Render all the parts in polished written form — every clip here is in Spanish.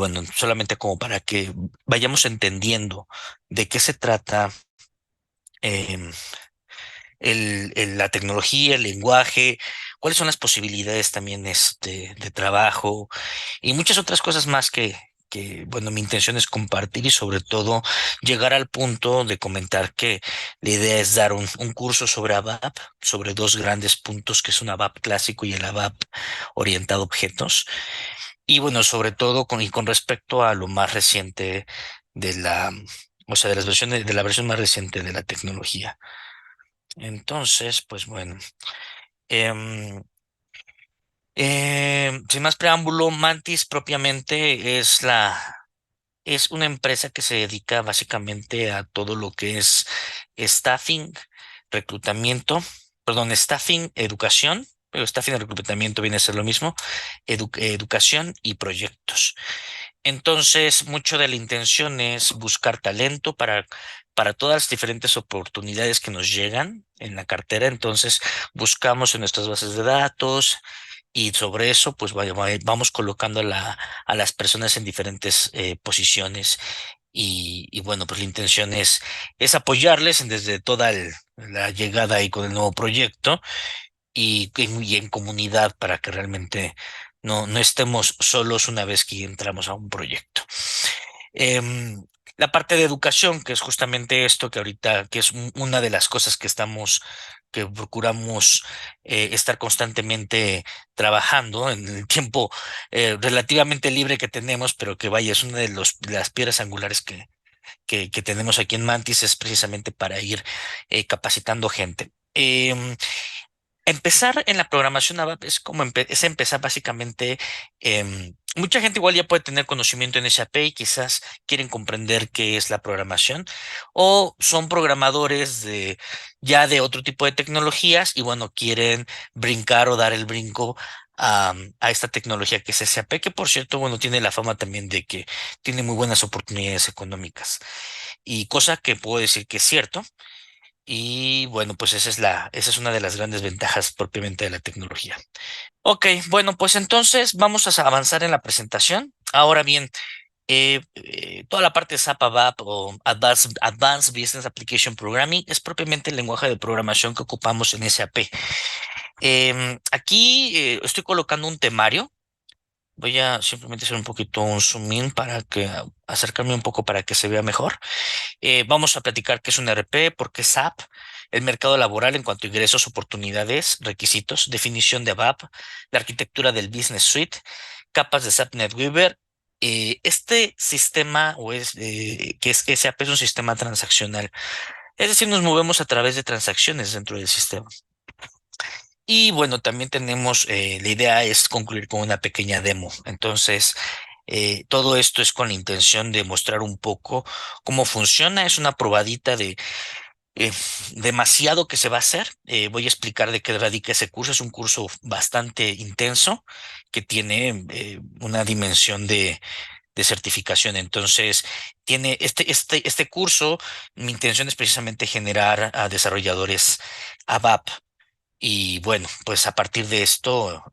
bueno, solamente como para que vayamos entendiendo de qué se trata em, la tecnología, el lenguaje, cuáles son las posibilidades también de trabajo y muchas otras cosas más bueno, mi intención es compartir y sobre todo llegar al punto de comentar que la idea es dar un curso sobre ABAP, sobre dos grandes puntos que es un ABAP clásico y el ABAP orientado a objetos. Y bueno, sobre todo con respecto a lo más reciente de o sea, de las versiones, de la versión más reciente de la tecnología. Entonces, pues bueno, em, sin más preámbulo, Mantis propiamente es una empresa que se dedica básicamente a todo lo que es staffing, reclutamiento, perdón, staffing, educación, pero staffing y reclutamiento viene a ser lo mismo, educación y proyectos. Entonces, mucho de la intención es buscar talento para todas las diferentes oportunidades que nos llegan en la cartera. Entonces, buscamos en nuestras bases de datos y sobre eso, pues vamos colocando a las personas en diferentes posiciones. Y bueno, pues la intención es apoyarles desde toda la llegada ahí con el nuevo proyecto y en comunidad para que realmente no estemos solos una vez que entramos a un proyecto. Em, la parte de educación, que es justamente esto que ahorita, que es una de las cosas que procuramos estar constantemente trabajando en el tiempo relativamente libre que tenemos, pero que vaya, es una de las piedras angulares que tenemos aquí en Mantis, es precisamente para ir capacitando gente. Empezar en la programación ABAP es como es empezar básicamente. Mucha gente igual ya puede tener conocimiento en SAP y quizás quieren comprender qué es la programación o son programadores ya de otro tipo de tecnologías y bueno, quieren brincar o dar el brinco a esta tecnología que es SAP, que por cierto, bueno, tiene la fama también de que tiene muy buenas oportunidades económicas y cosa que puedo decir que es cierto. Y bueno, pues esa es una de las grandes ventajas propiamente de la tecnología. Ok, bueno, pues entonces vamos a avanzar en la presentación. Ahora bien, toda la parte de SAP ABAP o Advanced Business Application Programming es propiamente el lenguaje de programación que ocupamos en SAP. Aquí estoy colocando un temario. Voy a simplemente hacer un poquito un zoom in para acercarme un poco para que se vea mejor. Vamos a platicar qué es un ERP, por qué SAP, el mercado laboral en cuanto a ingresos, oportunidades, requisitos, definición de ABAP, la arquitectura del Business Suite, capas de SAP NetWeaver. Este sistema que es SAP es un sistema transaccional. Es decir, nos movemos a través de transacciones dentro del sistema. Y bueno, también la idea es concluir con una pequeña demo. Entonces, todo esto es con la intención de mostrar un poco cómo funciona. Es una probadita de eh, demasiado que se va a hacer. Voy a explicar de qué radica ese curso. Es un curso bastante intenso que tiene una dimensión de certificación. Entonces, tiene este curso, mi intención es precisamente generar a desarrolladores ABAP y bueno, pues a partir de esto,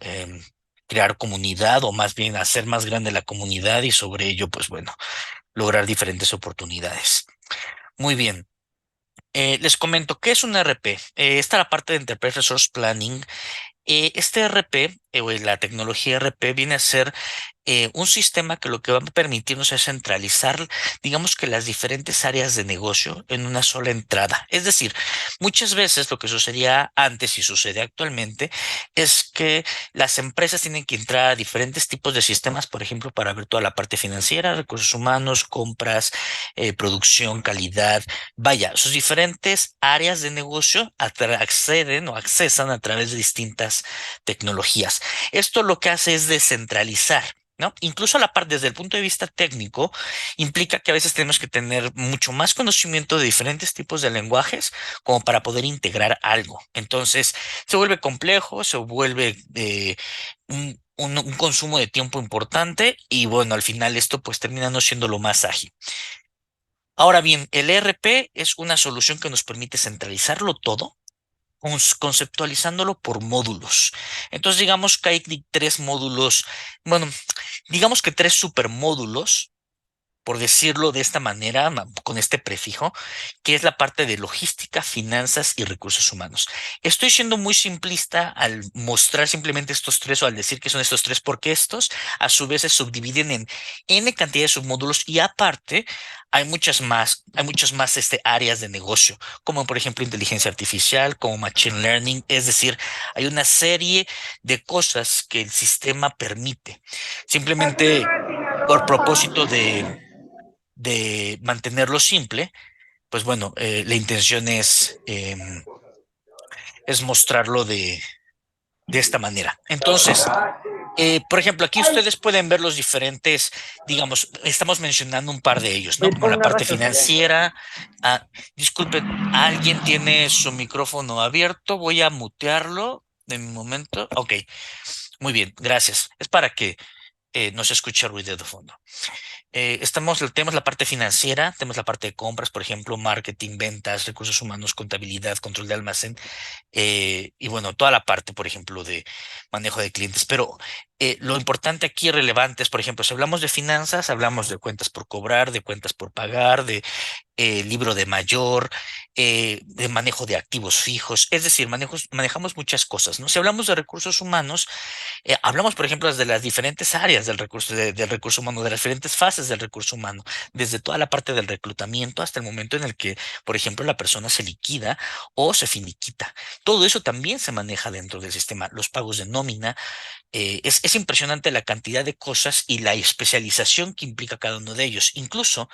crear comunidad o más bien hacer más grande la comunidad y sobre ello, pues bueno, lograr diferentes oportunidades. Muy bien. Les comento, ¿qué es un RP? Esta es la parte de Enterprise Resource Planning. Este RP, o la tecnología RP, viene a ser un sistema que lo que va a permitirnos es centralizar, digamos que las diferentes áreas de negocio en una sola entrada. Es decir, muchas veces lo que sucedía antes y sucede actualmente es que las empresas tienen que entrar a diferentes tipos de sistemas, por ejemplo, para ver toda la parte financiera, recursos humanos, compras, producción, calidad. Vaya, sus diferentes áreas de negocio acceden o accesan a través de distintas tecnologías. Esto lo que hace es descentralizar. ¿No? Incluso la parte desde el punto de vista técnico implica que a veces tenemos que tener mucho más conocimiento de diferentes tipos de lenguajes como para poder integrar algo. Entonces, se vuelve complejo, se vuelve un consumo de tiempo importante y bueno, al final esto pues termina no siendo lo más ágil. Ahora bien, el ERP es una solución que nos permite centralizarlo todo conceptualizándolo por módulos. Entonces, digamos que hay tres módulos, bueno, digamos que tres supermódulos, por decirlo de esta manera, con este prefijo, que es la parte de logística, finanzas y recursos humanos. Estoy siendo muy simplista al mostrar simplemente estos tres o al decir que son estos tres, porque estos a su vez se subdividen en N cantidad de submódulos y aparte hay muchas más áreas de negocio, como por ejemplo inteligencia artificial, como machine learning, es decir, hay una serie de cosas que el sistema permite. Simplemente por propósito de mantenerlo simple, pues bueno, la intención es mostrarlo de esta manera. Entonces, por ejemplo, aquí ustedes pueden ver los diferentes, digamos, estamos mencionando un par de ellos, ¿no? Como la parte financiera. Ah, disculpen, ¿alguien tiene su micrófono abierto? Voy a mutearlo de mi momento. Ok, muy bien, gracias. Es para que no se escuche ruido de fondo. Tenemos la parte financiera, tenemos la parte de compras, por ejemplo, marketing, ventas, recursos humanos, contabilidad, control de almacén, y bueno, toda la parte, por ejemplo, de manejo de clientes. Pero lo importante aquí relevante es, por ejemplo, si hablamos de finanzas, hablamos de cuentas por cobrar, de cuentas por pagar, de libro de mayor, de manejo de activos fijos, es decir, manejamos muchas cosas, ¿no? Si hablamos de recursos humanos, hablamos, por ejemplo, de las diferentes áreas del recurso humano, de las diferentes fases del recurso humano, desde toda la parte del reclutamiento hasta el momento en el que, por ejemplo, la persona se liquida o se finiquita. Todo eso también se maneja dentro del sistema. Los pagos de nómina, es impresionante la cantidad de cosas y la especialización que implica cada uno de ellos. Incluso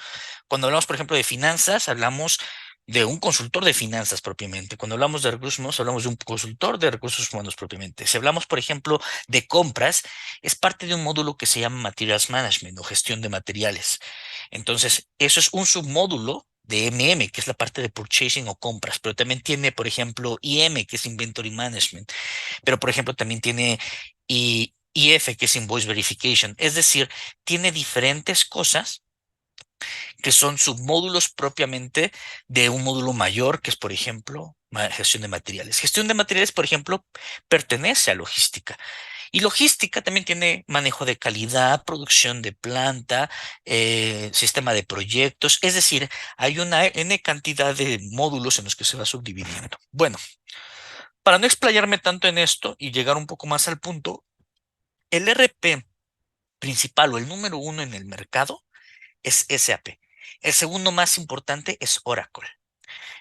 cuando hablamos, por ejemplo, de finanzas, hablamos de un consultor de finanzas propiamente. Cuando hablamos de recursos humanos, hablamos de un consultor de recursos humanos propiamente. Si hablamos, por ejemplo, de compras, es parte de un módulo que se llama Materials Management o gestión de materiales. Entonces, eso es un submódulo de MM, que es la parte de purchasing o compras, pero también tiene, por ejemplo, IM, que es Inventory Management, pero, por ejemplo, también tiene IF, que es Invoice Verification. Es decir, tiene diferentes cosas que son submódulos propiamente de un módulo mayor, que es, por ejemplo, gestión de materiales. Gestión de materiales, por ejemplo, pertenece a logística. Y logística también tiene manejo de calidad, producción de planta, sistema de proyectos. Es decir, hay una N cantidad de módulos en los que se va subdividiendo. Bueno, para no explayarme tanto en esto y llegar un poco más al punto, el RP principal o el número uno en el mercado es SAP. El segundo más importante es Oracle.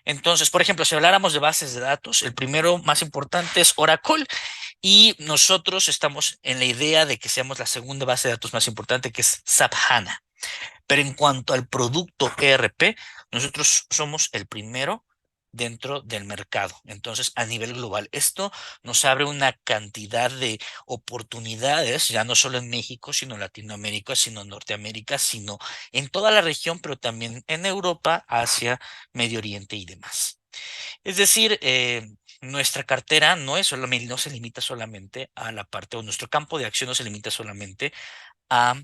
Entonces, por ejemplo, si habláramos de bases de datos, el primero más importante es Oracle y nosotros estamos en la idea de que seamos la segunda base de datos más importante, que es SAP HANA. Pero en cuanto al producto ERP, nosotros somos el primero dentro del mercado. Entonces, a nivel global, esto nos abre una cantidad de oportunidades, ya no solo en México, sino en Latinoamérica, sino en Norteamérica, sino en toda la región, pero también en Europa, Asia, Medio Oriente y demás. Es decir, nuestra cartera no se limita solamente a la parte, o nuestro campo de acción no se limita solamente a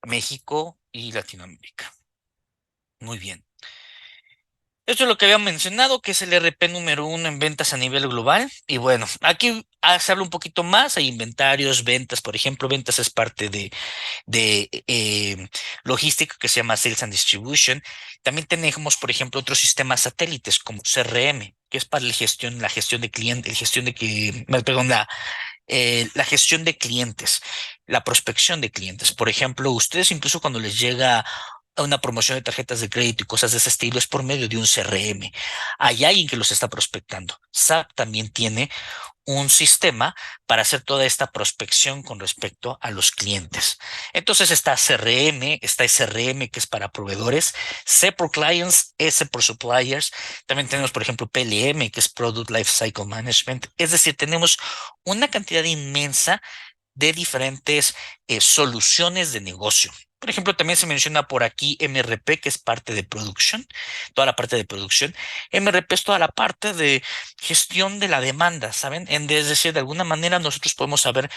México y Latinoamérica. Muy bien. Esto es lo que había mencionado, que es el RP número uno en ventas a nivel global. Y bueno, aquí se habla un poquito más, hay inventarios, ventas, por ejemplo, ventas es parte de logística que se llama Sales and Distribution. También tenemos, por ejemplo, otros sistemas satélites como CRM, que es para la gestión de clientes, perdón, la gestión de clientes, la prospección de clientes. Por ejemplo, ustedes incluso cuando les llega a una promoción de tarjetas de crédito y cosas de ese estilo es por medio de un CRM. Hay alguien que los está prospectando. SAP también tiene un sistema para hacer toda esta prospección con respecto a los clientes. Entonces está CRM, está SRM que es para proveedores, C por clients, S por suppliers. También tenemos, por ejemplo, PLM que es Product Lifecycle Management. Es decir, tenemos una cantidad inmensa de diferentes soluciones de negocio. Por ejemplo, también se menciona por aquí MRP, que es parte de producción, toda la parte de producción. MRP es toda la parte de gestión de la demanda, ¿saben? Es decir, de alguna manera nosotros podemos saber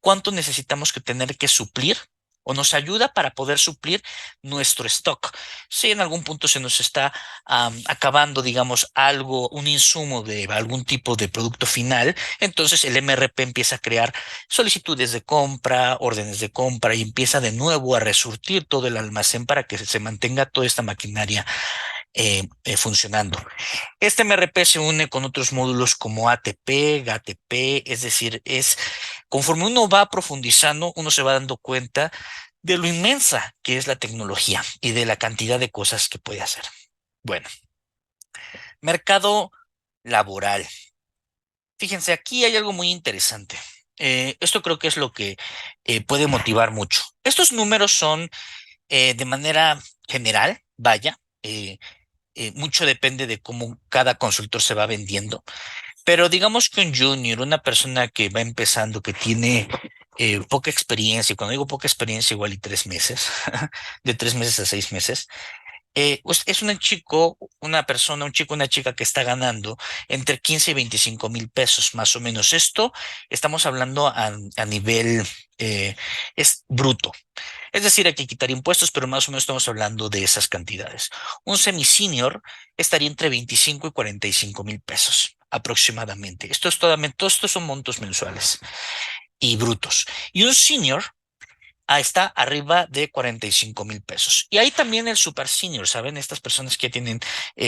cuánto necesitamos que tener que suplir o nos ayuda para poder suplir nuestro stock. Si en algún punto se nos está acabando, digamos, algo, un insumo de algún tipo de producto final, entonces el MRP empieza a crear solicitudes de compra, órdenes de compra y empieza de nuevo a resurtir todo el almacén para que se mantenga toda esta maquinaria funcionando. Este MRP se une con otros módulos como ATP, GATP, es decir, conforme uno va profundizando, uno se va dando cuenta de lo inmensa que es la tecnología y de la cantidad de cosas que puede hacer. Bueno, mercado laboral. Fíjense, aquí hay algo muy interesante. Esto creo que es lo que puede motivar mucho. Estos números son de manera general, vaya, mucho depende de cómo cada consultor se va vendiendo, pero digamos que un junior, una persona que va empezando, que tiene poca experiencia, y cuando digo poca experiencia, igual y 3 meses, de 3 meses a 6 meses, pues es un chico, una persona, un chico, una chica que está ganando entre 15 y 25,000 pesos, más o menos. Esto estamos hablando a nivel, es bruto. Es decir, hay que quitar impuestos, pero más o menos estamos hablando de esas cantidades. Un semi-senior estaría entre 25 y 45,000 pesos aproximadamente. Todos estos son montos mensuales y brutos. Y un senior está arriba de 45,000 pesos. Y ahí también el super senior, ¿saben? Estas personas que tienen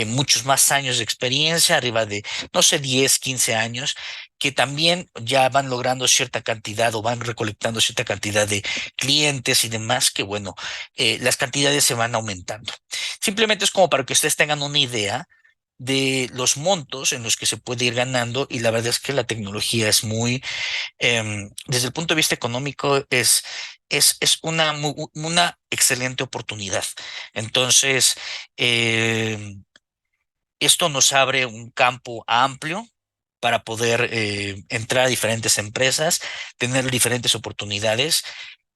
muchos más años de experiencia, arriba de, no sé, 10, 15 años, que también ya van logrando cierta cantidad o van recolectando cierta cantidad de clientes y demás, que bueno, las cantidades se van aumentando. Simplemente es como para que ustedes tengan una idea de los montos en los que se puede ir ganando, y la verdad es que la tecnología es muy desde el punto de vista económico, es una excelente oportunidad. Entonces, esto nos abre un campo amplio para poder entrar a diferentes empresas, tener diferentes oportunidades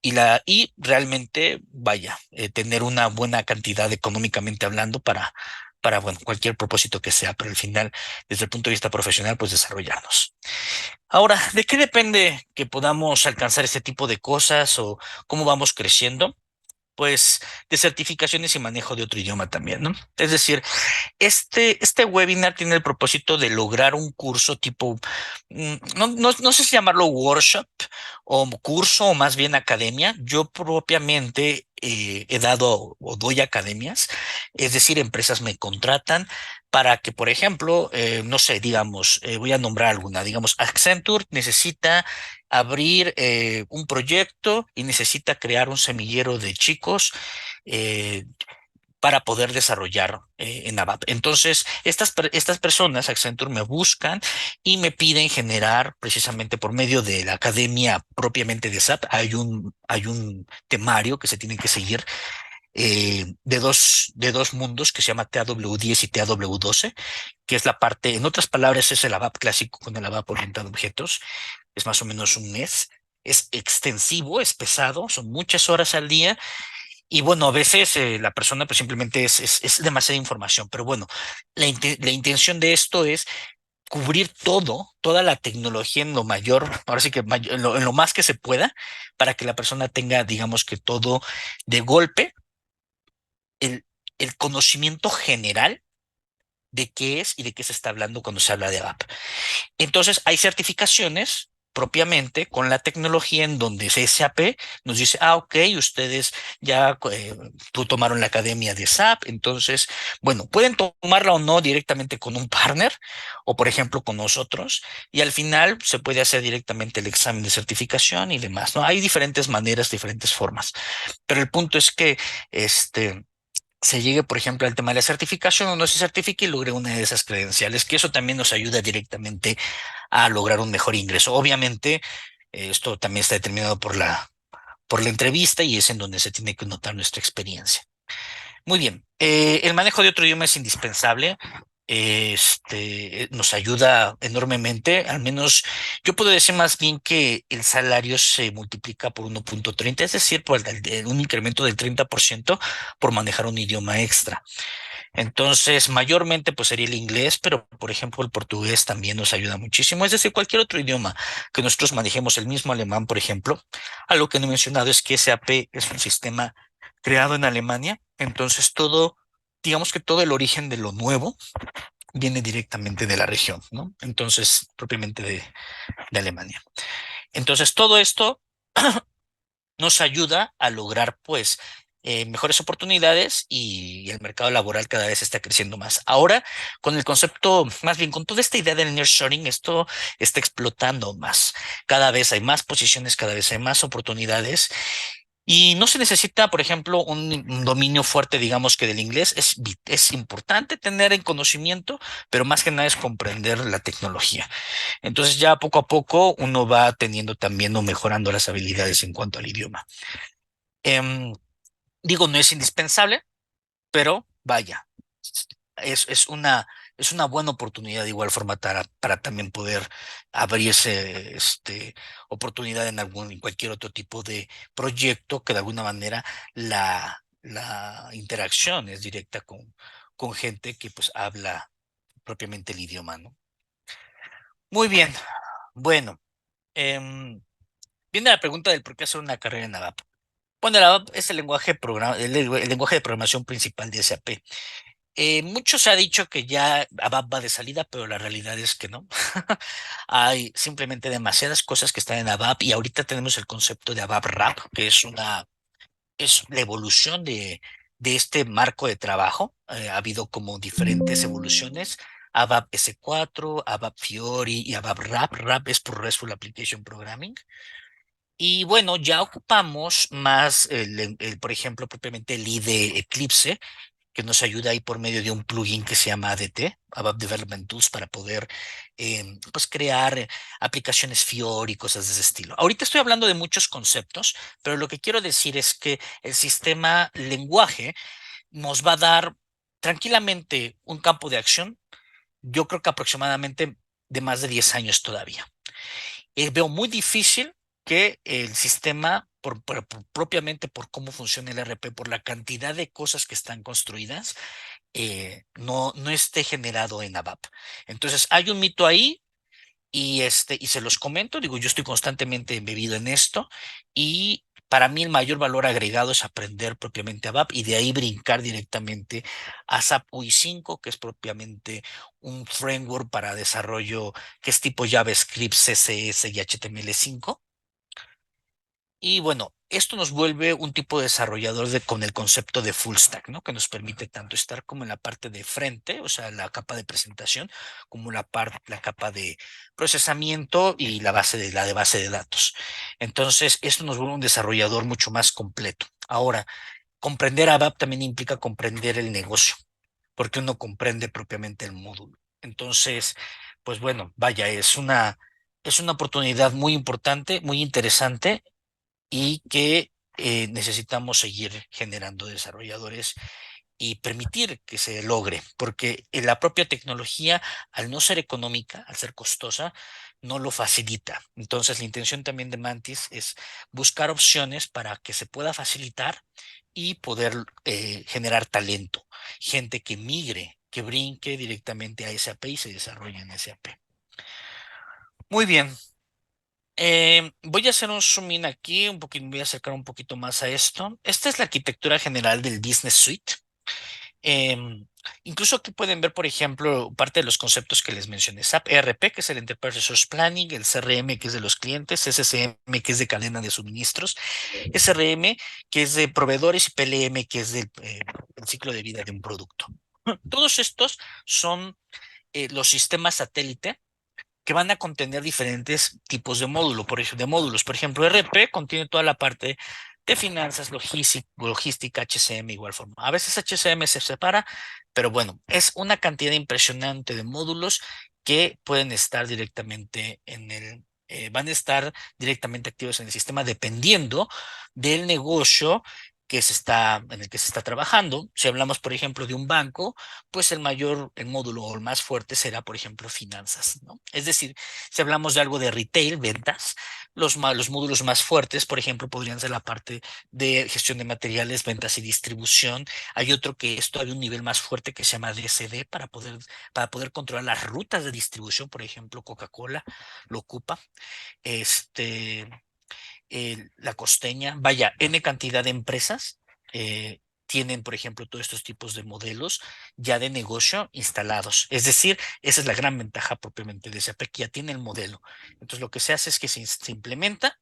y realmente, vaya, tener una buena cantidad económicamente hablando para, bueno, cualquier propósito que sea, pero al final, desde el punto de vista profesional, pues desarrollarnos. Ahora, ¿de qué depende que podamos alcanzar este tipo de cosas o cómo vamos creciendo? Pues de certificaciones y manejo de otro idioma también, ¿no? Es decir, este webinar tiene el propósito de lograr un curso tipo, no sé si llamarlo workshop o curso o más bien academia. Yo propiamente he dado o doy academias, es decir, empresas me contratan para que, por ejemplo, no sé, digamos, voy a nombrar alguna, digamos, Accenture necesita abrir un proyecto y necesita crear un semillero de chicos. eh, para poder desarrollar en ABAP. Entonces, estas personas, Accenture, me buscan y me piden generar precisamente por medio de la academia propiamente de SAP. Hay un temario que se tiene que seguir de dos mundos que se llama TAW10 y TAW12, que es la parte, en otras palabras, es el ABAP clásico con el ABAP orientado a objetos. Es más o menos un mes. Es extensivo, es pesado, son muchas horas al día y bueno, a veces la persona pues simplemente es demasiada información, pero bueno, la intención de esto es cubrir toda la tecnología en lo mayor, ahora sí que en lo más que se pueda, para que la persona tenga, digamos que todo de golpe, el, el conocimiento general de qué es y de qué se está hablando cuando se habla de ABAP. Entonces, hay certificaciones propiamente con la tecnología en donde SAP nos dice, ok, ustedes ya tomaron la academia de SAP, entonces, bueno, pueden tomarla o no directamente con un partner o, por ejemplo, con nosotros, y al final se puede hacer directamente el examen de certificación y demás, ¿no? Hay diferentes maneras, diferentes formas, pero el punto es que, se llegue, por ejemplo, al tema de la certificación, o no se certifique y logre una de esas credenciales, que eso también nos ayuda directamente a lograr un mejor ingreso. Obviamente, esto también está determinado por la entrevista y es en donde se tiene que notar nuestra experiencia. Muy bien. El manejo de otro idioma es indispensable. Nos ayuda enormemente. Al menos yo puedo decir más bien que el salario se multiplica por 1,30, es decir, por un incremento del 30% por manejar un idioma extra. Entonces, mayormente pues sería el inglés, pero por ejemplo el portugués también nos ayuda muchísimo. Es decir, cualquier otro idioma que nosotros manejemos, el mismo alemán, por ejemplo. Algo que no he mencionado es que SAP es un sistema creado en Alemania. Entonces, digamos que todo el origen de lo nuevo viene directamente de la región, ¿no? Entonces, propiamente de Alemania. Entonces, todo esto nos ayuda a lograr, pues, mejores oportunidades y el mercado laboral cada vez está creciendo más. Ahora, con el concepto, más bien con toda esta idea del nearshoring, esto está explotando más. Cada vez hay más posiciones, cada vez hay más oportunidades y no se necesita, por ejemplo, un dominio fuerte, digamos que del inglés. Es importante tener en conocimiento, pero más que nada es comprender la tecnología. Entonces ya poco a poco uno va teniendo también o mejorando las habilidades en cuanto al idioma. Em, Digo, no es indispensable, pero vaya, es, es una, es una buena oportunidad de igual forma para también poder abrirse oportunidad en cualquier otro tipo de proyecto que de alguna manera la interacción es directa con gente que pues habla propiamente el idioma, ¿no? Muy bien, bueno, em, viene la pregunta del por qué hacer una carrera en ABAP. Bueno, el ABAP es el lenguaje de programación principal de SAP. Mucho se ha dicho que ya ABAP va de salida, pero la realidad es que no. Hay simplemente demasiadas cosas que están en ABAP y ahorita tenemos el concepto de ABAP RAP, que es la evolución de este marco de trabajo. Ha habido como diferentes evoluciones. ABAP S4, ABAP Fiori y ABAP RAP. RAP es por RESTful Application Programming. Y bueno, ya ocupamos más, por ejemplo, propiamente el IDE Eclipse, que nos ayuda ahí por medio de un plugin que se llama ADT, ABAP Development Tools, para poder pues crear aplicaciones Fiori y cosas de ese estilo. Ahorita estoy hablando de muchos conceptos, pero lo que quiero decir es que el sistema lenguaje nos va a dar tranquilamente un campo de acción, yo creo que aproximadamente de más de 10 años todavía. Veo muy difícil que el sistema, propiamente por cómo funciona el RP, por la cantidad de cosas que están construidas, no esté generado en ABAP. Entonces, hay un mito ahí y se los comento, digo, yo estoy constantemente embebido en esto y para mí el mayor valor agregado es aprender propiamente ABAP y de ahí brincar directamente a SAP UI5, que es propiamente un framework para desarrollo que es tipo JavaScript, CSS y HTML5. Y bueno, esto nos vuelve un tipo de desarrollador con el concepto de full stack, ¿no? Que nos permite tanto estar como en la parte de frente, o sea, la capa de presentación, como la capa de procesamiento y la de base de datos. Entonces, esto nos vuelve un desarrollador mucho más completo. Ahora, comprender ABAP también implica comprender el negocio, porque uno comprende propiamente el módulo. Entonces, pues bueno, vaya, es una oportunidad muy importante, muy interesante y que necesitamos seguir generando desarrolladores y permitir que se logre, porque la propia tecnología, al no ser económica, al ser costosa, no lo facilita. Entonces, la intención también de Mantis es buscar opciones para que se pueda facilitar y poder generar talento, gente que migre, que brinque directamente a SAP y se desarrolle en SAP. Muy bien, voy a hacer un zoom in aquí, un poquito, voy a acercar un poquito más a esto. Esta es la arquitectura general del Business Suite. Em, Incluso aquí pueden ver, por ejemplo, parte de los conceptos que les mencioné. SAP ERP, que es el Enterprise Resource Planning, el CRM, que es de los clientes, SCM, que es de cadena de suministros, SRM, que es de proveedores, y PLM, que es del el ciclo de vida de un producto. Todos estos son los sistemas satélite que van a contener diferentes tipos de de módulos. Por ejemplo, RP contiene toda la parte de finanzas, logística, HCM igual forma. A veces HCM se separa, pero bueno, es una cantidad impresionante de módulos que pueden estar directamente van a estar directamente activos en el sistema dependiendo del negocio en el que se está trabajando. Si hablamos, por ejemplo, de un banco, pues el módulo o el más fuerte será, por ejemplo, finanzas, ¿no? Es decir, si hablamos de algo de retail, ventas, los módulos más fuertes, por ejemplo, podrían ser la parte de gestión de materiales, ventas y distribución. Hay otro que es todavía un nivel más fuerte que se llama DSD para poder controlar las rutas de distribución, por ejemplo, Coca-Cola lo ocupa. Este, la Costeña, vaya, N cantidad de empresas tienen, por ejemplo, todos estos tipos de modelos ya de negocio instalados. Es decir, esa es la gran ventaja propiamente de SAP, que ya tiene el modelo. Entonces, lo que se hace es que se implementa,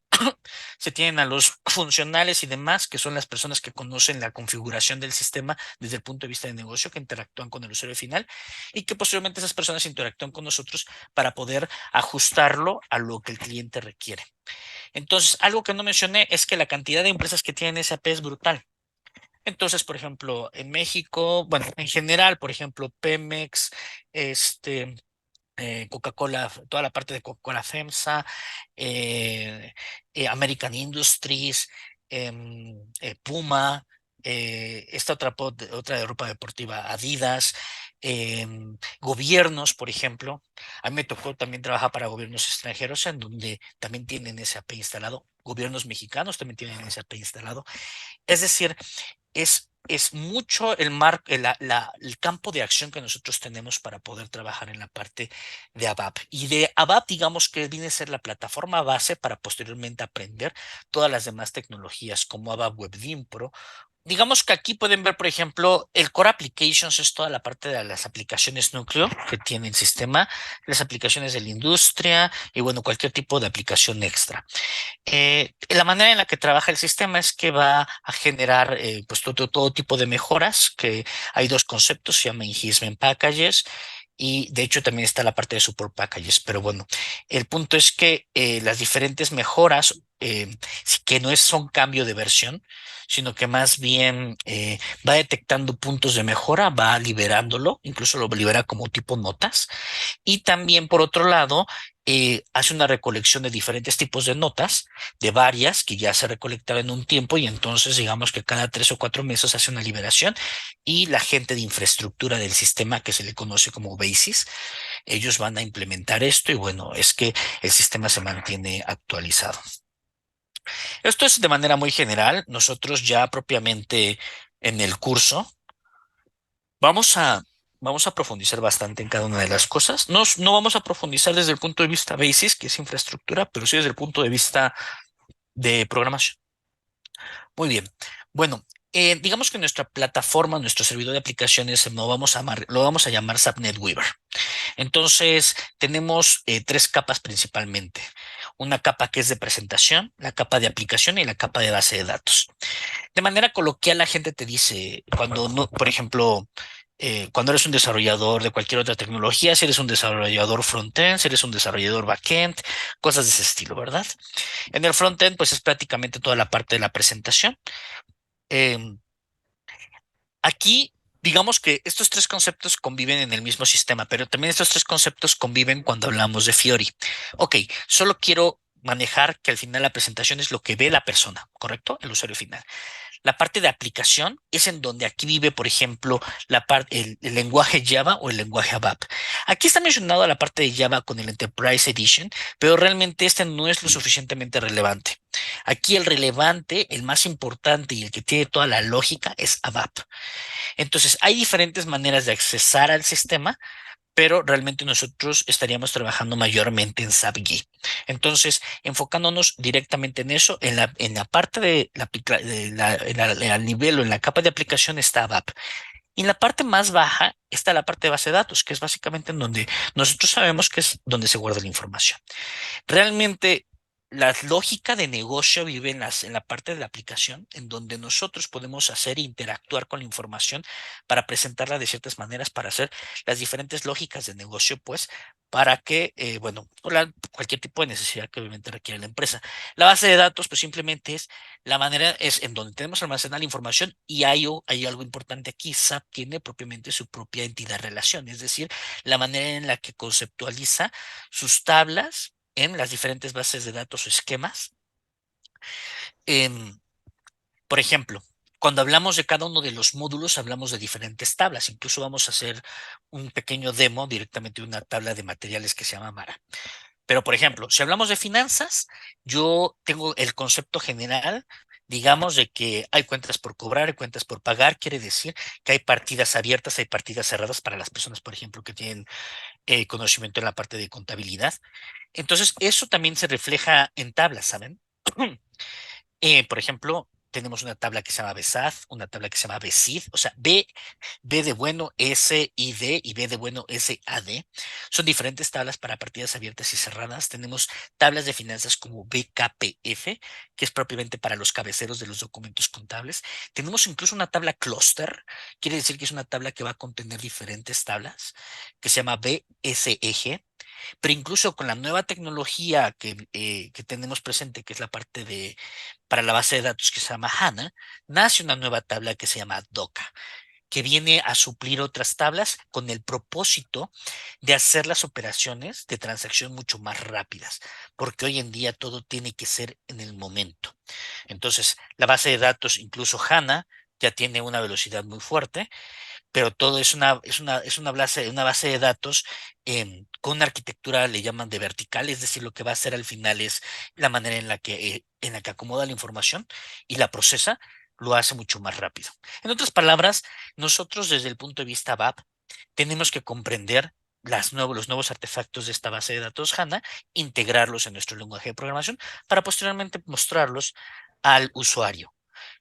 se tienen a los funcionales y demás, que son las personas que conocen la configuración del sistema desde el punto de vista de negocio, que interactúan con el usuario final, y que posteriormente esas personas interactúan con nosotros para poder ajustarlo a lo que el cliente requiere. Entonces, algo que no mencioné es que la cantidad de empresas que tienen SAP es brutal. Entonces, por ejemplo, en México, bueno, en general, por ejemplo, Pemex, este, Coca-Cola, toda la parte de Coca-Cola FEMSA, American Industries, Puma, esta otra de ropa deportiva, Adidas, gobiernos, por ejemplo. A mí me tocó también trabajar para gobiernos extranjeros en donde también tienen SAP instalado. Gobiernos mexicanos también tienen SAP instalado. Es decir, es mucho el campo de acción que nosotros tenemos para poder trabajar en la parte de ABAP. Y de ABAP, digamos que viene a ser la plataforma base para posteriormente aprender todas las demás tecnologías como ABAP Web Pro. Digamos que aquí pueden ver, por ejemplo, el Core Applications es toda la parte de las aplicaciones núcleo que tiene el sistema, las aplicaciones de la industria y bueno, cualquier tipo de aplicación extra. La manera en la que trabaja el sistema es que va a generar pues todo tipo de mejoras, que hay dos conceptos, se llaman enhancement packages y de hecho también está la parte de support packages, pero bueno, el punto es que las diferentes mejoras, sí que no son cambio de versión, sino que más bien va detectando puntos de mejora, va liberándolo, incluso lo libera como tipo notas y también, por otro lado, hace una recolección de diferentes tipos de notas, de varias que ya se recolectaron en un tiempo, y entonces digamos que cada 3 o 4 meses hace una liberación y la gente de infraestructura del sistema, que se le conoce como BASIS, ellos van a implementar esto y bueno, es que el sistema se mantiene actualizado. Esto es de manera muy general. Nosotros ya propiamente en el curso Vamos a, vamos a profundizar bastante en cada una de las cosas. No vamos a profundizar desde el punto de vista basis, que es infraestructura, pero sí desde el punto de vista de programación. Muy bien. Bueno, digamos que nuestra plataforma, nuestro servidor de aplicaciones, lo vamos a llamar SAP NetWeaver. Entonces, tenemos tres capas principalmente. Una capa que es de presentación, la capa de aplicación y la capa de base de datos. De manera coloquial, la gente te dice, cuando no, por ejemplo, cuando eres un desarrollador de cualquier otra tecnología, si eres un desarrollador frontend, si eres un desarrollador backend, cosas de ese estilo, ¿verdad? En el frontend, pues es prácticamente toda la parte de la presentación. Em, Aquí, digamos que estos tres conceptos conviven en el mismo sistema, pero también estos tres conceptos conviven cuando hablamos de Fiori. Ok, solo quiero manejar que al final la presentación es lo que ve la persona, ¿correcto? El usuario final. La parte de aplicación es en donde aquí vive, por ejemplo, el lenguaje Java o el lenguaje ABAP. Aquí está mencionado la parte de Java con el Enterprise Edition, pero realmente este no es lo suficientemente relevante. Aquí el relevante, el más importante y el que tiene toda la lógica es ABAP. Entonces, hay diferentes maneras de accesar al sistema, pero realmente nosotros estaríamos trabajando mayormente en SAP GUI. Entonces, enfocándonos directamente en eso, en la parte de la, aplica- en el nivel o en la capa de aplicación está ABAP. Y en la parte más baja está la parte de base de datos, que es básicamente en donde nosotros sabemos que es donde se guarda la información. Realmente la lógica de negocio vive en la parte de la aplicación, en donde nosotros podemos hacer e interactuar con la información para presentarla de ciertas maneras, para hacer las diferentes lógicas de negocio, pues, para que, bueno, cualquier tipo de necesidad que obviamente requiere la empresa. La base de datos, pues simplemente es la manera, es en donde tenemos almacenada la información y hay algo importante aquí. SAP tiene propiamente su propia entidad relación, es decir, la manera en la que conceptualiza sus tablas en las diferentes bases de datos o esquemas. Em, por ejemplo, Cuando hablamos de cada uno de los módulos, hablamos de diferentes tablas. Incluso vamos a hacer un pequeño demo directamente de una tabla de materiales que se llama Mara. Pero, por ejemplo, si hablamos de finanzas, yo tengo el concepto general, digamos, de que hay cuentas por cobrar, hay cuentas por pagar. Quiere decir que hay partidas abiertas, hay partidas cerradas para las personas, por ejemplo, que tienen conocimiento en la parte de contabilidad. Entonces, eso también se refleja en tablas, ¿saben? Por ejemplo, tenemos una tabla que se llama BESAF, una tabla que se llama BESID, o sea, B de bueno, SID y B de bueno, SAD. Son diferentes tablas para partidas abiertas y cerradas. Tenemos tablas de finanzas como BKPF, que es propiamente para los cabeceros de los documentos contables. Tenemos incluso una tabla cluster, quiere decir que es una tabla que va a contener diferentes tablas, que se llama BSEG. Pero incluso con la nueva tecnología que tenemos presente, que es la parte de para la base de datos que se llama HANA, nace una nueva tabla que se llama DOCA, que viene a suplir otras tablas con el propósito de hacer las operaciones de transacción mucho más rápidas, porque hoy en día todo tiene que ser en el momento. Entonces, la base de datos, incluso HANA, ya tiene una velocidad muy fuerte, pero todo es una base de datos con una arquitectura, le llaman de vertical, es decir, lo que va a hacer al final es la manera en la que acomoda la información y la procesa, lo hace mucho más rápido. En otras palabras, nosotros desde el punto de vista BAP tenemos que comprender los nuevos artefactos de esta base de datos HANA, integrarlos en nuestro lenguaje de programación para posteriormente mostrarlos al usuario,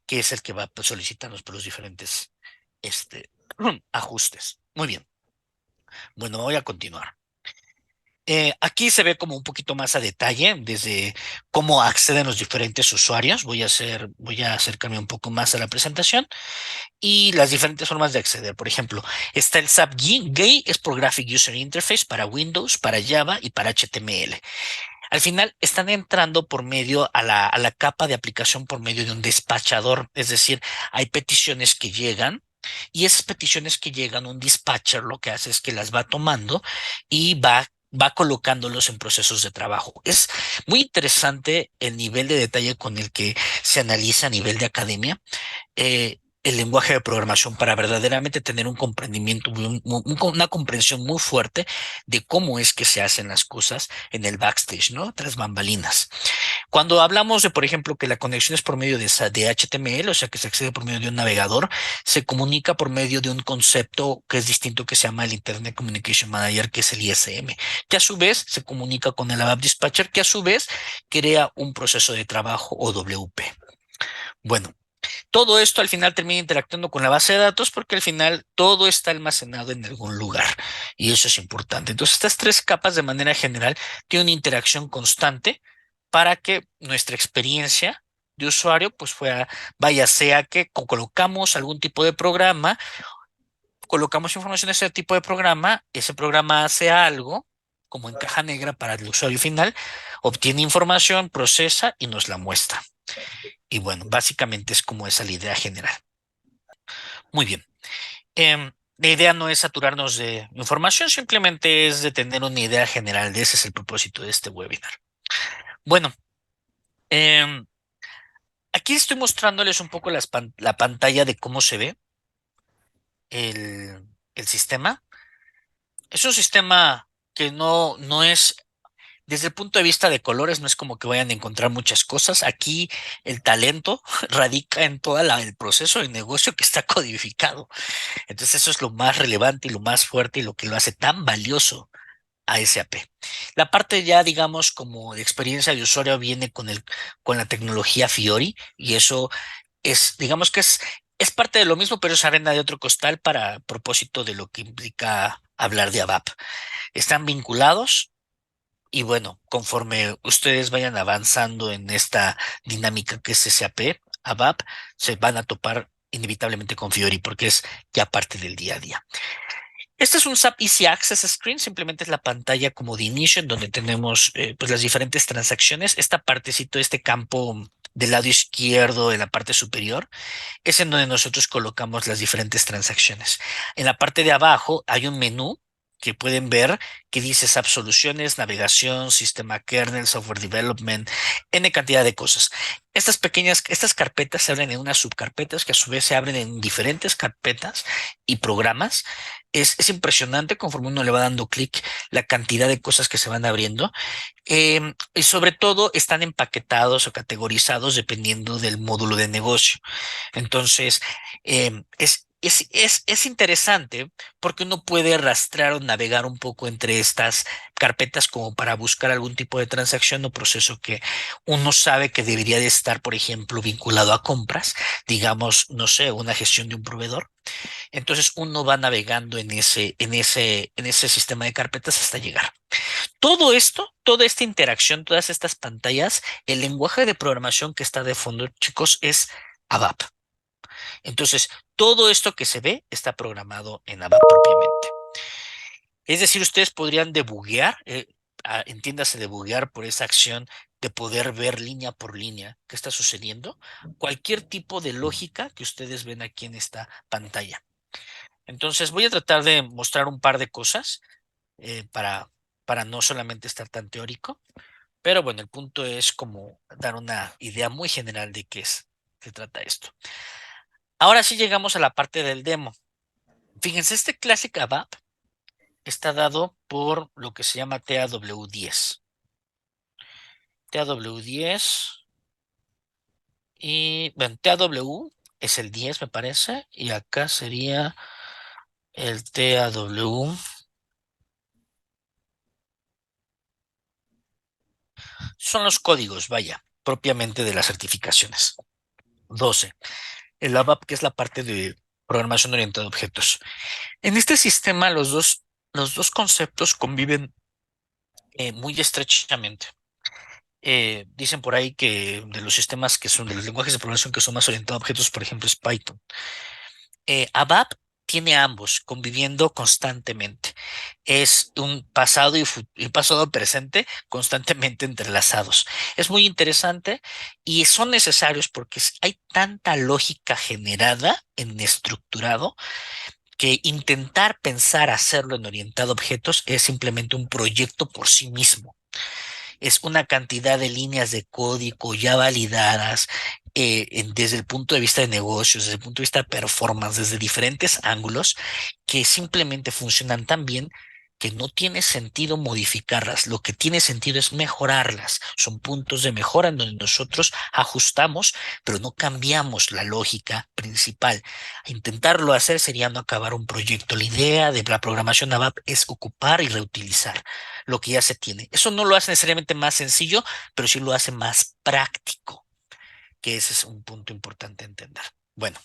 que es el que va a solicitarnos por los diferentes este, ajustes. Muy bien. Bueno, voy a continuar. Aquí se ve como un poquito más a detalle desde cómo acceden los diferentes usuarios. Voy a acercarme un poco más a la presentación y las diferentes formas de acceder. Por ejemplo, está el SAP GUI, es por Graphic User Interface para Windows, para Java y para HTML. Al final están entrando por medio a la capa de aplicación por medio de un despachador, es decir, hay peticiones que llegan y esas peticiones que llegan, un dispatcher lo que hace es que las va tomando y va colocándolos en procesos de trabajo. Es muy interesante el nivel de detalle con el que se analiza a nivel de academia el lenguaje de programación para verdaderamente tener un comprendimiento, una comprensión muy fuerte de cómo es que se hacen las cosas en el backstage, ¿no? Tras bambalinas. Cuando hablamos de, por ejemplo, que la conexión es por medio de HTML, o sea, que se accede por medio de un navegador, se comunica por medio de un concepto que es distinto que se llama el Internet Communication Manager, que es el ISM, que a su vez se comunica con el ABAP Dispatcher, que a su vez crea un proceso de trabajo o WP. Bueno, todo esto al final termina interactuando con la base de datos porque al final todo está almacenado en algún lugar y eso es importante. Entonces, estas tres capas de manera general tienen una interacción constante para que nuestra experiencia de usuario pues vaya, sea que colocamos algún tipo de programa, colocamos información en ese tipo de programa, ese programa hace algo como en caja negra para el usuario final, obtiene información, procesa y nos la muestra. Y bueno, básicamente es como esa la idea general. Muy bien. La idea no es saturarnos de información, simplemente es de tener una idea general de ese es el propósito de este webinar. Bueno, em, aquí estoy mostrándoles un poco la pantalla de cómo se ve el sistema. Es un sistema que no es, desde el punto de vista de colores, no es como que vayan a encontrar muchas cosas. Aquí el talento radica en todo el proceso de negocio que está codificado. Entonces eso es lo más relevante y lo más fuerte y lo que lo hace tan valioso a SAP. La parte ya, digamos, como de experiencia de usuario viene con la tecnología Fiori y eso digamos que es parte de lo mismo, pero es arena de otro costal para propósito de lo que implica hablar de ABAP. Están vinculados y bueno, conforme ustedes vayan avanzando en esta dinámica que es SAP, ABAP, se van a topar inevitablemente con Fiori porque es ya parte del día a día. Este es un SAP Easy Access Screen, simplemente es la pantalla como de inicio en donde tenemos pues las diferentes transacciones. Esta partecito, este campo del lado izquierdo de la parte superior, es en donde nosotros colocamos las diferentes transacciones. En la parte de abajo hay un menú que pueden ver que dice SAP Soluciones, navegación, sistema kernel, software development, N cantidad de cosas. Estas carpetas se abren en unas subcarpetas que a su vez se abren en diferentes carpetas y programas. Es impresionante conforme uno le va dando clic la cantidad de cosas que se van abriendo. Y sobre todo están empaquetados o categorizados dependiendo del módulo de negocio. Entonces, es interesante porque uno puede rastrear o navegar un poco entre estas carpetas como para buscar algún tipo de transacción o proceso que uno sabe que debería de estar, por ejemplo, vinculado a compras, digamos, no sé, una gestión de un proveedor. Entonces uno va navegando en ese sistema de carpetas hasta llegar. Todo esto, toda esta interacción, todas estas pantallas, el lenguaje de programación que está de fondo, chicos, es ABAP. Entonces, todo esto que se ve está programado en ABAP propiamente. Es decir, ustedes podrían debuguear, entiéndase debuguear por esa acción de poder ver línea por línea qué está sucediendo, cualquier tipo de lógica que ustedes ven aquí en esta pantalla. Entonces, voy a tratar de mostrar un par de cosas para no solamente estar tan teórico, pero bueno, el punto es como dar una idea muy general de se trata esto. Ahora sí llegamos a la parte del demo. Fíjense, este Classic ABAP está dado por lo que se llama TAW10. TAW10 y, bueno, TAW es el 10, me parece, y acá sería el TAW. Son los códigos, vaya, propiamente de las certificaciones. 12. El ABAP, que es la parte de programación orientada a objetos. En este sistema, los dos conceptos conviven muy estrechamente. Dicen por ahí que de los sistemas que son, de los lenguajes de programación que son más orientados a objetos, por ejemplo, es Python. ABAP tiene ambos conviviendo constantemente. Es un pasado y pasado presente constantemente entrelazados. Es muy interesante y son necesarios porque hay tanta lógica generada en estructurado que intentar pensar hacerlo en orientado a objetos es simplemente un proyecto por sí mismo. Es una cantidad de líneas de código ya validadas desde el punto de vista de negocios, desde el punto de vista de performance, desde diferentes ángulos, que simplemente funcionan tan bien que no tiene sentido modificarlas. Lo que tiene sentido es mejorarlas. Son puntos de mejora en donde nosotros ajustamos, pero no cambiamos la lógica principal. Intentarlo hacer sería no acabar un proyecto. La idea de la programación ABAP es ocupar y reutilizar lo que ya se tiene. Eso no lo hace necesariamente más sencillo, pero sí lo hace más práctico, que ese es un punto importante a entender. Bueno,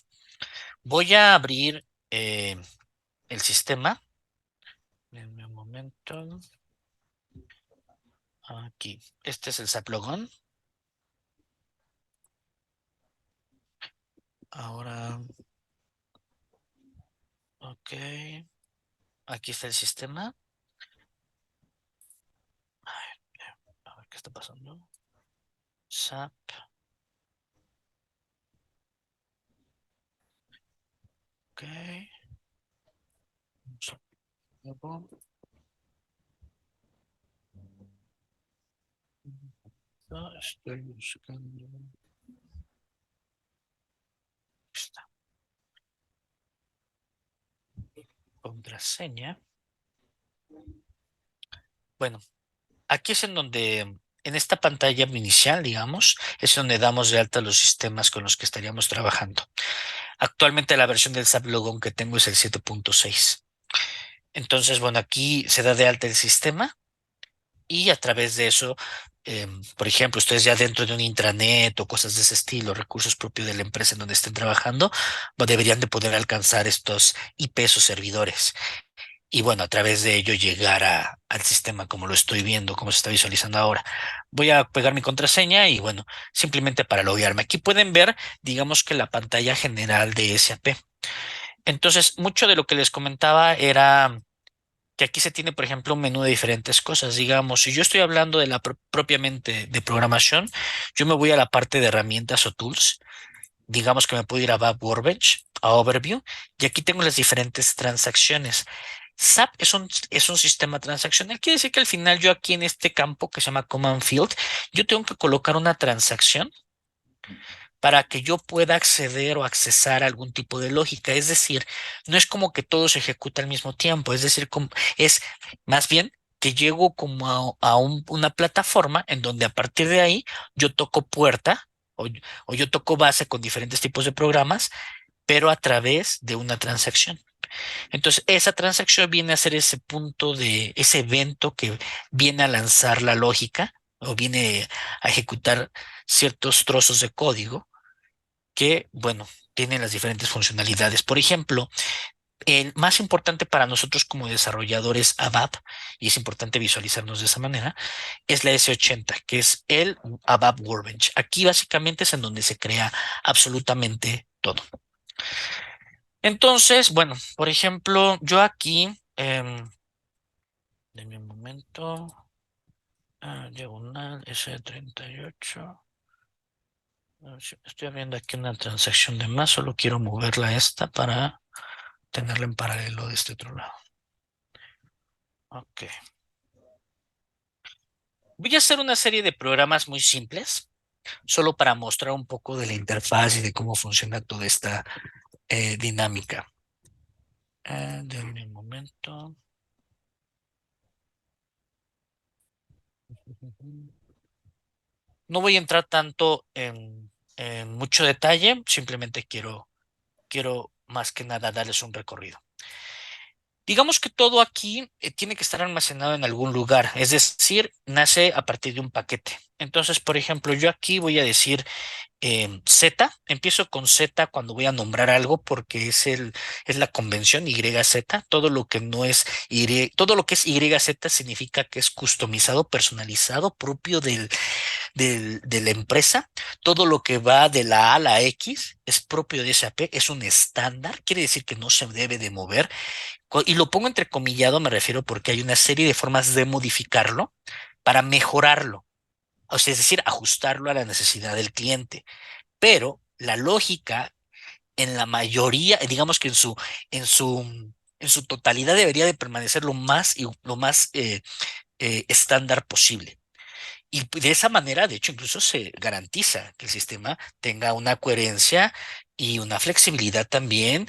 voy a abrir el sistema. Denme un momento. Aquí. Este es el Zaplogon. Ahora, ok. Aquí está el sistema. A ver qué está pasando. SAP. Ok. Estoy buscando. Esta contraseña. Bueno, aquí es en donde, en esta pantalla inicial, digamos, es donde damos de alta los sistemas con los que estaríamos trabajando. Actualmente la versión del SAP Logon que tengo es el 7.6. Entonces, bueno, aquí se da de alta el sistema y a través de eso, por ejemplo, ustedes ya dentro de un intranet o cosas de ese estilo, recursos propios de la empresa en donde estén trabajando, deberían de poder alcanzar estos IPs o servidores. Y bueno, a través de ello llegar al sistema como lo estoy viendo, como se está visualizando ahora. Voy a pegar mi contraseña y bueno, simplemente para loguearme. Aquí pueden ver, digamos que la pantalla general de SAP. Entonces, mucho de lo que les comentaba era que aquí se tiene, por ejemplo, un menú de diferentes cosas. Digamos, si yo estoy hablando de propiamente de programación, yo me voy a la parte de herramientas o tools. Digamos que me puedo ir a Workbench, a Overview, y aquí tengo las diferentes transacciones. SAP es un sistema transaccional. Quiere decir que al final yo aquí en este campo que se llama Command Field, yo tengo que colocar una transacción para que yo pueda acceder o accesar a algún tipo de lógica. Es decir, no es como que todo se ejecuta al mismo tiempo, es decir, es más bien que llego como una plataforma en donde a partir de ahí yo toco puerta o yo toco base con diferentes tipos de programas, pero a través de una transacción. Entonces, esa transacción viene a ser ese punto de ese evento que viene a lanzar la lógica o viene a ejecutar ciertos trozos de código que, bueno, tienen las diferentes funcionalidades. Por ejemplo, el más importante para nosotros como desarrolladores ABAP, y es importante visualizarnos de esa manera, es la S80, que es el ABAP Workbench. Aquí básicamente es en donde se crea absolutamente todo. Entonces, bueno, por ejemplo, yo aquí, denme un momento, diagonal S38. Sí, estoy abriendo aquí una transacción de más, solo quiero moverla a esta para tenerla en paralelo de este otro lado. Ok. Voy a hacer una serie de programas muy simples, solo para mostrar un poco de la interfaz y de cómo funciona toda esta dinámica. Denme un momento. No voy a entrar tanto en mucho detalle, simplemente quiero más que nada darles un recorrido. Digamos que todo aquí tiene que estar almacenado en algún lugar, es decir, nace a partir de un paquete. Entonces, por ejemplo, yo aquí voy a decir Z, empiezo con Z cuando voy a nombrar algo porque es la convención YZ. Todo lo que no es todo lo que es YZ significa que es customizado, personalizado, propio de la empresa. Todo lo que va de la A a la X es propio de SAP, es un estándar, quiere decir que no se debe de mover. Y lo pongo entrecomillado, me refiero porque hay una serie de formas de modificarlo para mejorarlo, o sea, es decir, ajustarlo a la necesidad del cliente. Pero la lógica, en la mayoría, digamos que en su totalidad debería de permanecer lo más estándar posible. Y de esa manera, de hecho, incluso se garantiza que el sistema tenga una coherencia y una flexibilidad también.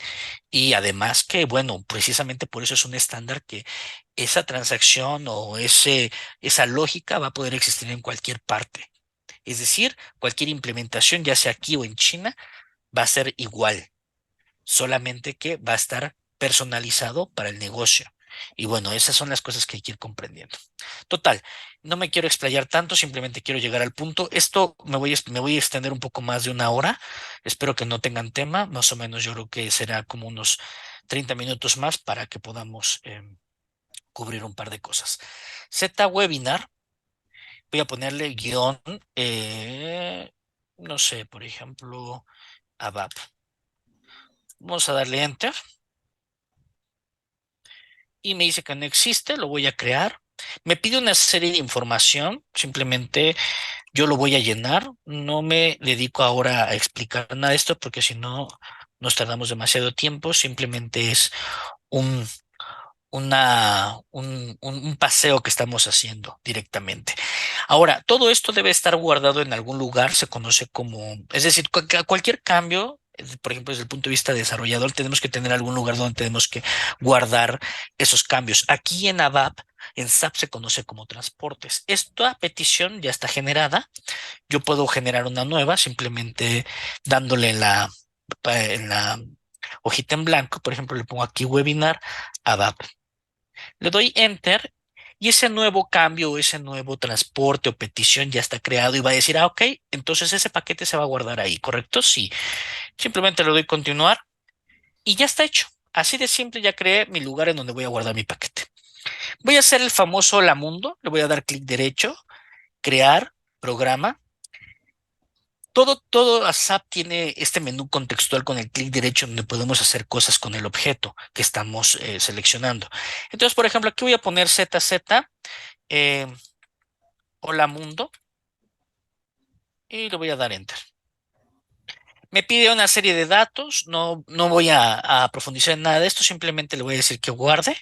Y además que, bueno, precisamente por eso es un estándar que esa transacción o esa lógica va a poder existir en cualquier parte. Es decir, cualquier implementación, ya sea aquí o en China, va a ser igual, solamente que va a estar personalizado para el negocio. Y bueno, esas son las cosas que hay que ir comprendiendo. Total, no me quiero explayar tanto, simplemente quiero llegar al punto. Esto me voy a extender un poco más de una hora. Espero que no tengan tema, más o menos yo creo que será como unos 30 minutos más para que podamos cubrir un par de cosas. Z Webinar, voy a ponerle guión, no sé, por ejemplo, ABAP. Vamos a darle enter y me dice que no existe, lo voy a crear. Me pide una serie de información, simplemente yo lo voy a llenar. No me dedico ahora a explicar nada de esto porque si no nos tardamos demasiado tiempo. Simplemente es un, un paseo que estamos haciendo directamente. Ahora, todo esto debe estar guardado en algún lugar, se conoce como, es decir, cualquier cambio, por ejemplo, desde el punto de vista de desarrollador, tenemos que tener algún lugar donde tenemos que guardar esos cambios. Aquí en ABAP, en SAP se conoce como transportes. Esta petición ya está generada. Yo puedo generar una nueva simplemente dándole en la hojita en blanco. Por ejemplo, le pongo aquí webinar ABAP. Le doy enter y ese nuevo cambio, ese nuevo transporte o petición ya está creado y va a decir, ah, ok, entonces ese paquete se va a guardar ahí, ¿correcto? Sí. Simplemente le doy continuar y ya está hecho. Así de simple ya creé mi lugar en donde voy a guardar mi paquete. Voy a hacer el famoso la mundo, le voy a dar clic derecho, crear, programa. Todo ASAP tiene este menú contextual con el clic derecho donde podemos hacer cosas con el objeto que estamos seleccionando. Entonces, por ejemplo, aquí voy a poner ZZ. eh, Hola mundo y le voy a dar enter. Me pide una serie de datos, no voy a profundizar en nada de esto, simplemente le voy a decir que guarde.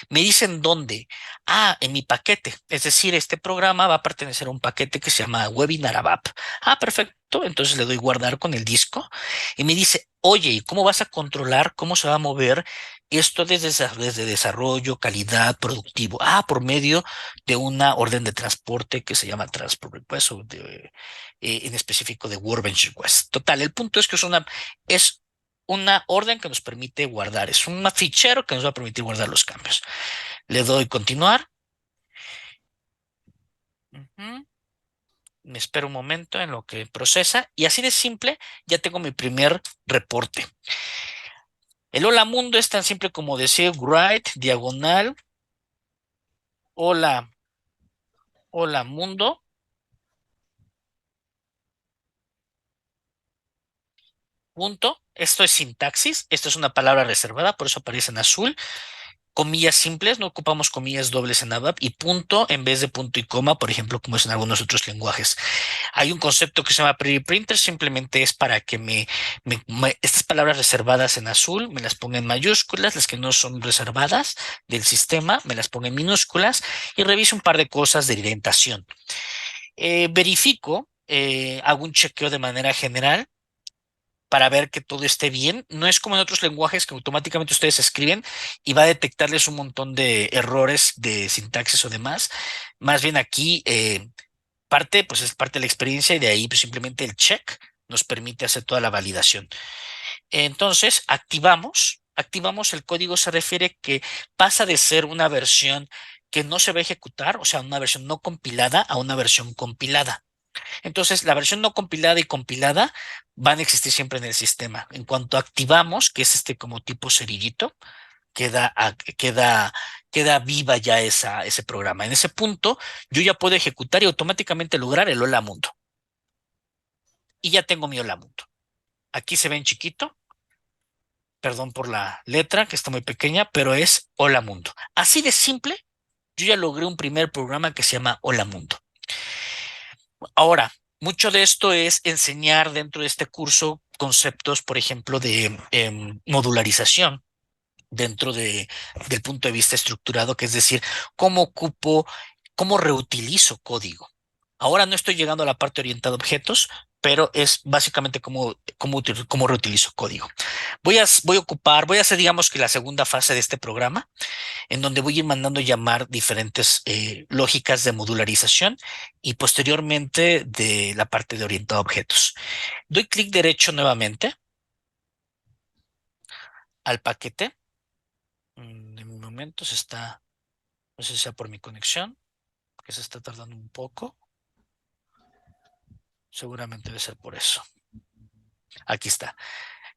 Me dicen dónde. Ah, en mi paquete. Es decir, este programa va a pertenecer a un paquete que se llama Webinar ABAP. Ah, perfecto. Entonces le doy guardar con el disco y me dice, oye, ¿y cómo vas a controlar cómo se va a mover esto desde desarrollo, calidad, productivo? Ah, por medio de una orden de transporte que se llama Transport Request o en específico de Workbench Request. Total, el punto es que es una orden que nos permite guardar, es un fichero que nos va a permitir guardar los cambios. Le doy continuar. Ujú. Me espero un momento en lo que procesa y así de simple ya tengo mi primer reporte. El hola mundo es tan simple como decir write diagonal hola, hola mundo, punto. Esto es sintaxis, esto es una palabra reservada, por eso aparece en azul. Comillas simples, no ocupamos comillas dobles en ABAP y punto en vez de punto y coma, por ejemplo, como es en algunos otros lenguajes. Hay un concepto que se llama pre-printer, simplemente es para que estas palabras reservadas en azul me las ponga en mayúsculas, las que no son reservadas del sistema me las ponga en minúsculas y reviso un par de cosas de orientación. Verifico, hago un chequeo de manera general para ver que todo esté bien. No es como en otros lenguajes que automáticamente ustedes escriben y va a detectarles un montón de errores de sintaxis o demás. Más bien aquí pues es parte de la experiencia y de ahí pues, simplemente el check nos permite hacer toda la validación. Entonces, activamos el código se refiere que pasa de ser una versión que no se va a ejecutar, o sea, una versión no compilada a una versión compilada. Entonces, la versión no compilada y compilada van a existir siempre en el sistema. En cuanto activamos, que es este como tipo cerillito, queda, a- queda, queda viva ya ese programa. En ese punto, yo ya puedo ejecutar y automáticamente lograr el Hola Mundo. Y ya tengo mi Hola Mundo. Aquí se ve en chiquito, perdón por la letra, que está muy pequeña, pero es Hola Mundo. Así de simple, yo ya logré un primer programa que se llama Hola Mundo. Ahora, mucho de esto es enseñar dentro de este curso conceptos, por ejemplo, de modularización del punto de vista estructurado, que es decir, cómo ocupo, cómo reutilizo código. Ahora no estoy llegando a la parte orientada a objetos, pero es básicamente cómo reutilizo código. Voy a hacer, digamos que la segunda fase de este programa en donde voy a ir mandando llamar diferentes lógicas de modularización y posteriormente de la parte de orientado a objetos. Doy clic derecho nuevamente al paquete. En un momento no sé si sea por mi conexión, que se está tardando un poco. Seguramente debe ser por eso. Aquí está.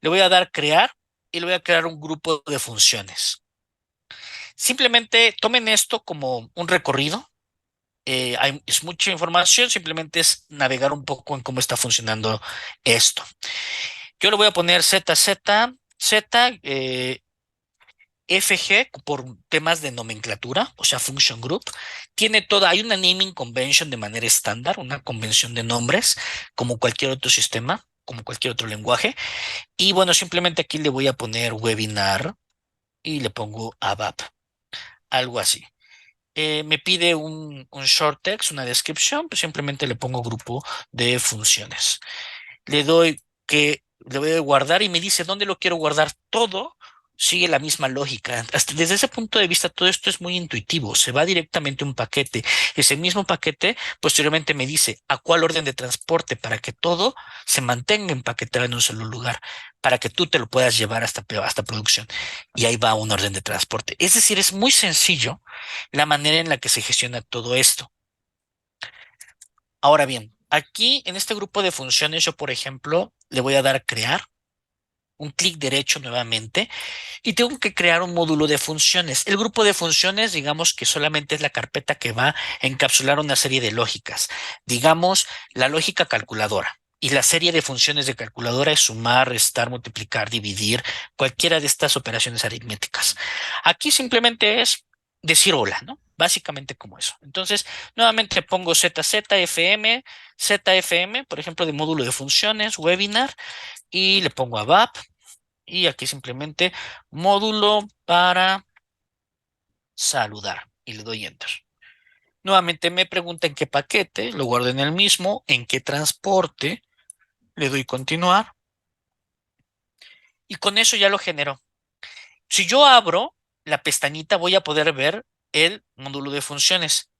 Le voy a dar crear y le voy a crear un grupo de funciones. Simplemente tomen esto como un recorrido. Es mucha información, simplemente es navegar un poco en cómo está funcionando esto. Yo le voy a poner FG por temas de nomenclatura, o sea, function group. Hay una naming convention de manera estándar, una convención de nombres, como cualquier otro sistema, como cualquier otro lenguaje. Y bueno, simplemente aquí le voy a poner webinar y le pongo ABAP, algo así. Me pide un short text, una descripción, pues simplemente le pongo grupo de funciones. Le voy a guardar y me dice dónde lo quiero guardar. Todo sigue la misma lógica. Desde ese punto de vista, todo esto es muy intuitivo. Se va directamente a un paquete. Ese mismo paquete posteriormente me dice a cuál orden de transporte para que todo se mantenga empaquetado en un solo lugar, para que tú te lo puedas llevar hasta producción. Y ahí va un orden de transporte. Es decir, es muy sencillo la manera en la que se gestiona todo esto. Ahora bien, aquí en este grupo de funciones, yo, por ejemplo, le voy a dar crear, un clic derecho nuevamente, y tengo que crear un módulo de funciones. El grupo de funciones, digamos que solamente es la carpeta que va a encapsular una serie de lógicas. Digamos, la lógica calculadora. Y la serie de funciones de calculadora es sumar, restar, multiplicar, dividir, cualquiera de estas operaciones aritméticas. Aquí simplemente es decir hola, ¿no? Básicamente como eso. Entonces, nuevamente pongo ZZFM, ZFM, por ejemplo, de módulo de funciones, webinar, y le pongo ABAP y aquí simplemente módulo para saludar y le doy enter. Nuevamente me pregunta en qué paquete, lo guardo en el mismo, en qué transporte, le doy continuar y con eso ya lo genero. Si yo abro la pestañita voy a poder ver el módulo de funciones,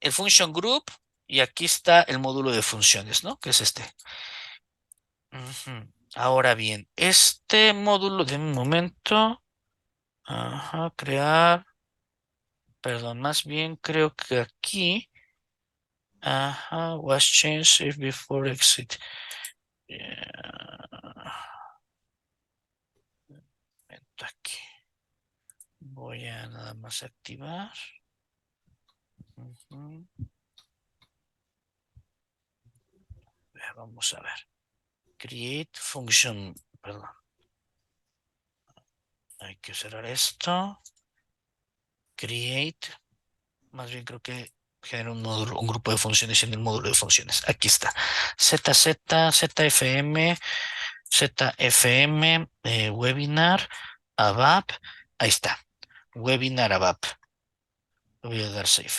el function group y aquí está el módulo de funciones, ¿no? Que es este. Ujú. Ahora bien, este módulo de un momento, ajá, crear, perdón, más bien creo que aquí, ajá, was changed if before exit. Aquí. Voy a nada más activar. Ujú. Vamos a ver. Create function, perdón. Hay que cerrar esto. Create. Más bien creo que genera un módulo, un grupo de funciones en el módulo de funciones. Aquí está. ZZ, ZFM, ZFM, webinar, ABAP. Ahí está. Webinar ABAP. Voy a dar save.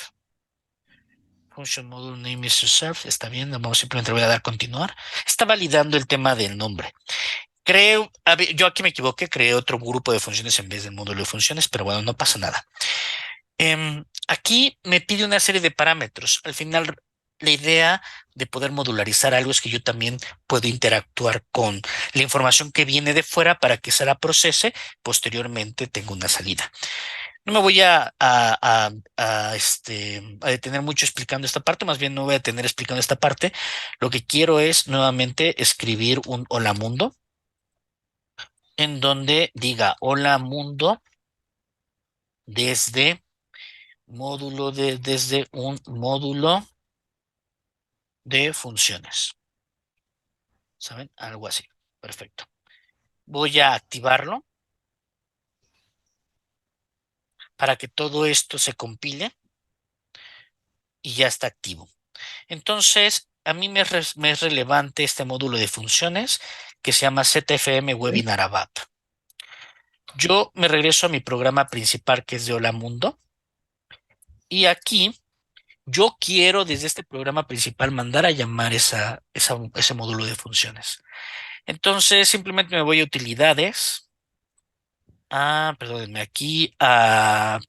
Function module name is reserved. Está bien. Vamos, simplemente voy a dar continuar. Está validando el tema del nombre. Creo, a ver, yo aquí me equivoqué, creé otro grupo de funciones en vez del módulo de funciones, pero bueno, no pasa nada. Aquí me pide una serie de parámetros. Al final, la idea de poder modularizar algo es que yo también puedo interactuar con la información que viene de fuera para que se la procese. Posteriormente tengo una salida. No me voy a detener mucho explicando esta parte, más bien no voy a detener explicando esta parte. Lo que quiero es nuevamente escribir un hola mundo en donde diga hola mundo desde desde un módulo de funciones. ¿Saben? Algo así. Perfecto. Voy a activarlo para que todo esto se compile y ya está activo. Entonces, a mí me es relevante este módulo de funciones que se llama ZFM Webinar ABAP. Yo me regreso a mi programa principal que es de Hola Mundo y aquí yo quiero desde este programa principal mandar a llamar ese módulo de funciones. Entonces simplemente me voy a utilidades, perdónenme, aquí a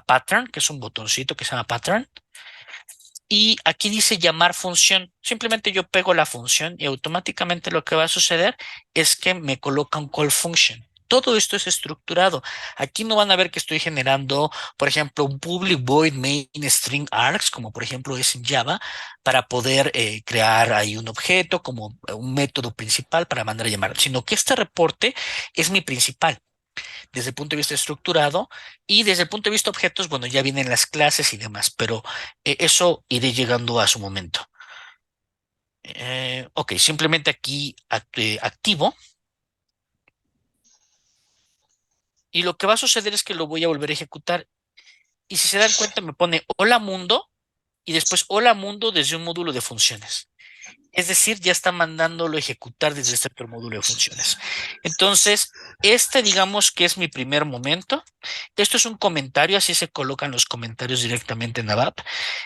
pattern, que es un botoncito que se llama pattern. Y aquí dice llamar función. Simplemente yo pego la función y automáticamente lo que va a suceder es que me coloca un call function. Todo esto es estructurado. Aquí no van a ver que estoy generando, por ejemplo, un public void main string args, como por ejemplo es en Java, para poder crear ahí un objeto como un método principal para mandar a llamar, sino que este reporte es mi principal desde el punto de vista estructurado y desde el punto de vista objetos, bueno, ya vienen las clases y demás, pero eso iré llegando a su momento. Ok, simplemente aquí activo y lo que va a suceder es que lo voy a volver a ejecutar y si se dan cuenta me pone hola mundo y después hola mundo desde un módulo de funciones. Es decir, ya está mandándolo a ejecutar desde este otro módulo de funciones. Entonces, este digamos que es mi primer momento. Esto es un comentario, así se colocan los comentarios directamente en ABAP.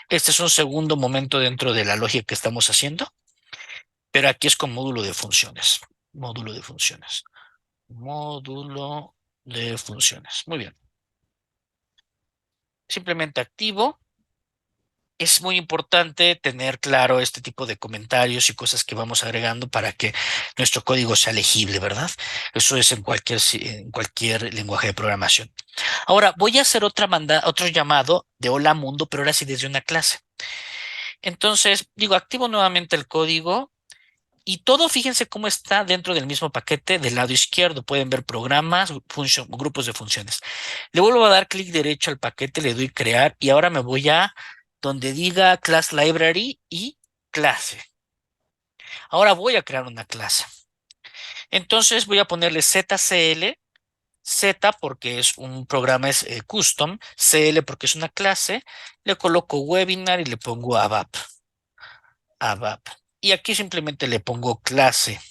Este es un segundo momento dentro de la lógica que estamos haciendo, pero aquí es con módulo de funciones. Módulo de funciones. Módulo de funciones. Muy bien. Simplemente activo. Es muy importante tener claro este tipo de comentarios y cosas que vamos agregando para que nuestro código sea legible, ¿verdad? Eso es en cualquier lenguaje de programación. Ahora voy a hacer otro llamado de hola mundo, pero ahora sí desde una clase. Entonces, digo, activo nuevamente el código y todo, fíjense cómo está dentro del mismo paquete del lado izquierdo. Pueden ver programas, grupos de funciones. Le vuelvo a dar clic derecho al paquete, le doy crear y ahora me voy a donde diga class library y clase. Ahora voy a crear una clase. Entonces voy a ponerle ZCL, Z porque es un programa custom, CL porque es una clase, le coloco webinar y le pongo ABAP. ABAP. Y aquí simplemente le pongo clase.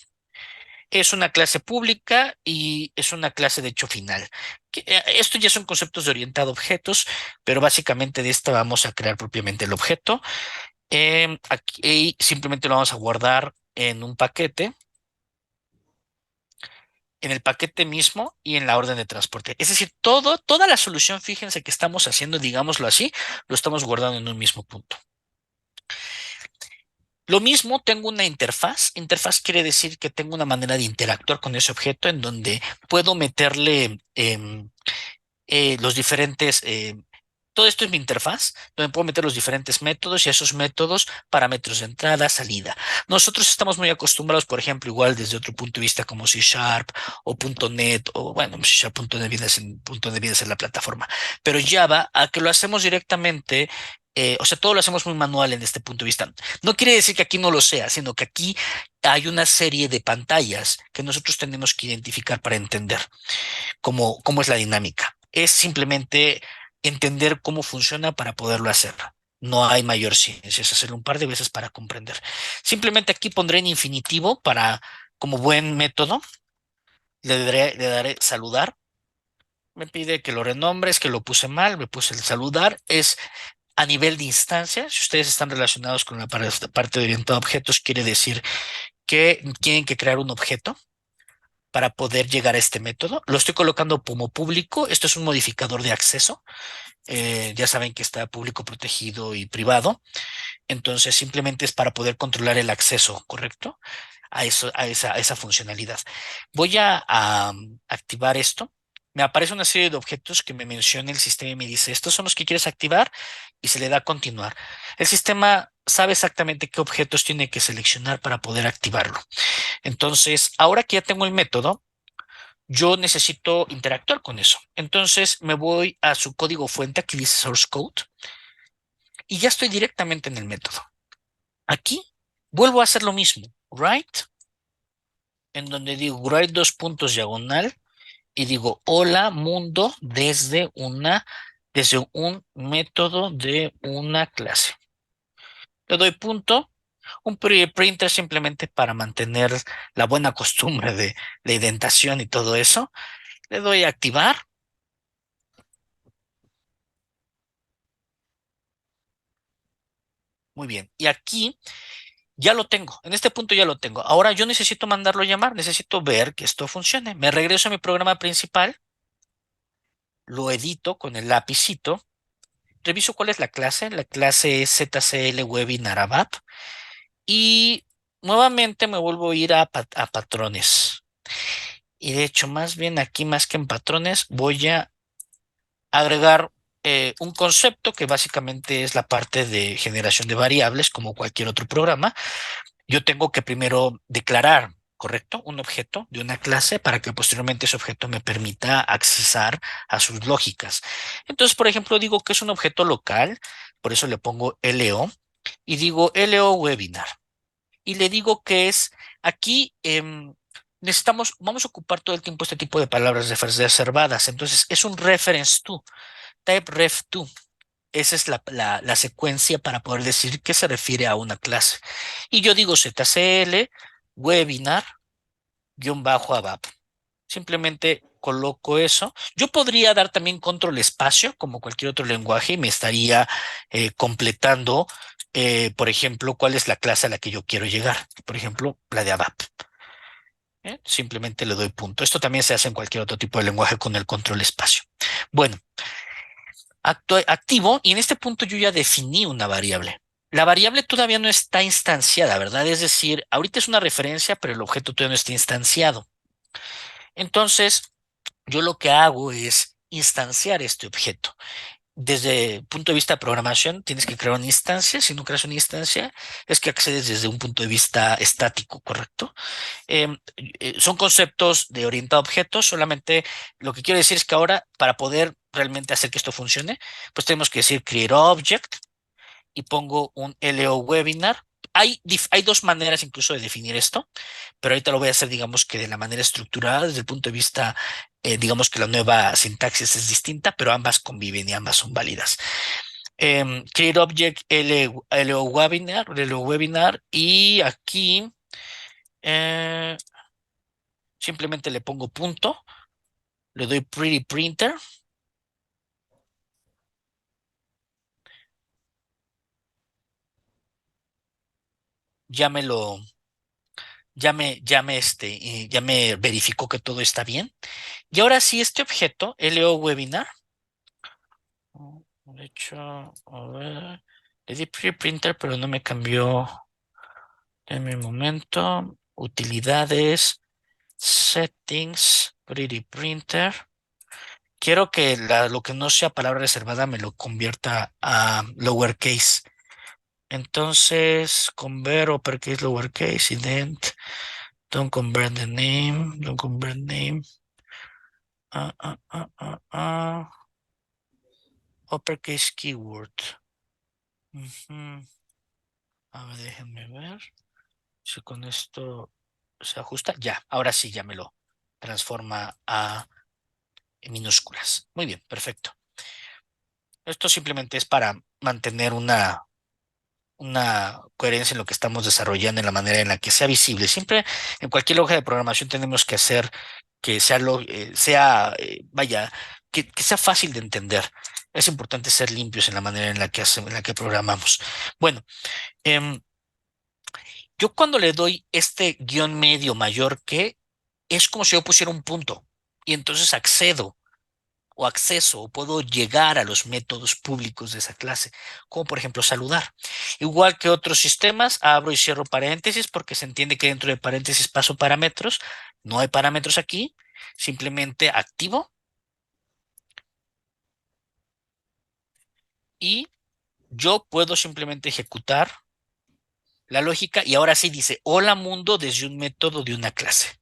es una clase pública y es una clase de hecho final. Esto ya son conceptos de orientado a objetos, pero básicamente de esta vamos a crear propiamente el objeto. Aquí simplemente lo vamos a guardar en un paquete, en el paquete mismo y en la orden de transporte. Es decir, toda la solución, fíjense que estamos haciendo, digámoslo así, lo estamos guardando en un mismo punto. Lo mismo, tengo una interfaz. Interfaz quiere decir que tengo una manera de interactuar con ese objeto en donde puedo meterle los diferentes, todo esto es mi interfaz, donde puedo meter los diferentes métodos y esos métodos, parámetros de entrada, salida. Nosotros estamos muy acostumbrados, por ejemplo, igual desde otro punto de vista como C Sharp o .NET, o bueno, C Sharp punto net viene a ser la plataforma, pero Java, a que lo hacemos directamente. O sea, todo lo hacemos muy manual en este punto de vista. No quiere decir que aquí no lo sea, sino que aquí hay una serie de pantallas que nosotros tenemos que identificar para entender cómo es la dinámica. Es simplemente entender cómo funciona para poderlo hacer. No hay mayor ciencia, es hacerlo un par de veces para comprender. Simplemente aquí pondré en infinitivo para, como buen método, le daré saludar. Me pide que lo renombres, que lo puse mal, me puse el saludar. Es a nivel de instancia. Si ustedes están relacionados con la parte de orientado a objetos, quiere decir que tienen que crear un objeto para poder llegar a este método. Lo estoy colocando como público. Esto es un modificador de acceso. Ya saben que está público, protegido y privado. Entonces simplemente es para poder controlar el acceso, ¿correcto? A esa funcionalidad. Voy a activar esto. Me aparece una serie de objetos que me menciona el sistema y me dice, estos son los que quieres activar y se le da a continuar. El sistema sabe exactamente qué objetos tiene que seleccionar para poder activarlo. Entonces, ahora que ya tengo el método, yo necesito interactuar con eso. Entonces me voy a su código fuente, aquí dice source code, y ya estoy directamente en el método. Aquí vuelvo a hacer lo mismo, write, en donde digo write dos puntos diagonal y digo hola mundo desde un método de una clase. Le doy punto, un printer simplemente para mantener la buena costumbre de indentación y todo eso. Le doy a activar. Muy bien. Y aquí ya lo tengo, en este punto ya lo tengo. Ahora yo necesito mandarlo a llamar, necesito ver que esto funcione. Me regreso a mi programa principal, lo edito con el lapicito, reviso cuál es la clase es ZCL Webinar ABAP y nuevamente me vuelvo a ir a patrones. Y de hecho, más bien aquí, más que en patrones, voy a agregar un concepto que básicamente es la parte de generación de variables, como cualquier otro programa. Yo tengo que primero declarar, ¿correcto? Un objeto de una clase para que posteriormente ese objeto me permita accesar a sus lógicas. Entonces, por ejemplo, digo que es un objeto local, por eso le pongo LO y digo LO Webinar. Y le digo que es aquí, vamos a ocupar todo el tiempo este tipo de palabras reservadas. Entonces, es un reference to, type ref to. Esa es la secuencia para poder decir que se refiere a una clase. Y yo digo ZCL, webinar, guión bajo ABAP. Simplemente coloco eso. Yo podría dar también control espacio, como cualquier otro lenguaje, y me estaría completando, por ejemplo, cuál es la clase a la que yo quiero llegar. Por ejemplo, la de ABAP. Simplemente le doy punto. Esto también se hace en cualquier otro tipo de lenguaje con el control espacio. Bueno, activo y en este punto yo ya definí una variable. La variable todavía no está instanciada, ¿verdad? Es decir, ahorita es una referencia, pero el objeto todavía no está instanciado. Entonces, yo lo que hago es instanciar este objeto. Desde el punto de vista de programación, tienes que crear una instancia. Si no creas una instancia, es que accedes desde un punto de vista estático, ¿correcto? Son conceptos de orientado a objetos, solamente lo que quiero decir es que ahora, para poder realmente hacer que esto funcione, pues tenemos que decir create object y pongo un LO webinar. Hay dos maneras incluso de definir esto, pero ahorita lo voy a hacer, digamos que de la manera estructurada, desde el punto de vista, digamos que la nueva sintaxis es distinta, pero ambas conviven y ambas son válidas. Create object LO webinar, y aquí Simplemente le pongo punto, le doy pretty printer, ya me lo, ya me verificó que todo está bien. Y ahora sí, este objeto, LO Webinar, de hecho, a ver, le di pretty printer, pero no me cambió. En mi momento, utilidades, settings, pretty printer. Quiero que lo que no sea palabra reservada me lo convierta a lowercase. Entonces, convert uppercase, lowercase, ident, don't convert the name, don't convert name, ah, ah, ah, ah, uppercase keyword. Ujú. A ver, déjenme ver si con esto se ajusta. Ya, ahora sí, ya me lo transforma a minúsculas. Muy bien, perfecto. Esto simplemente es para mantener una coherencia en lo que estamos desarrollando, en la manera en la que sea visible. Siempre en cualquier hoja de programación tenemos que hacer que vaya, que sea fácil de entender. Es importante ser limpios en la manera en la que en la que programamos. Bueno, em, yo cuando le doy este guión medio mayor que, es como si yo pusiera un punto y entonces accedo o acceso o puedo llegar a los métodos públicos de esa clase, como por ejemplo saludar. Igual que otros sistemas, abro y cierro paréntesis porque se entiende que dentro de paréntesis paso parámetros. No hay parámetros aquí, simplemente activo y yo puedo simplemente ejecutar la lógica y ahora sí dice hola mundo desde un método de una clase.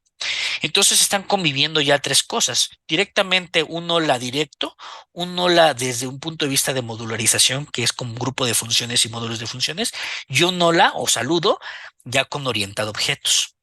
Entonces están conviviendo ya tres cosas. Directamente un hola directo, un hola desde un punto de vista de modularización, que es como un grupo de funciones y módulos de funciones, y un hola o saludo ya con orientado a objetos.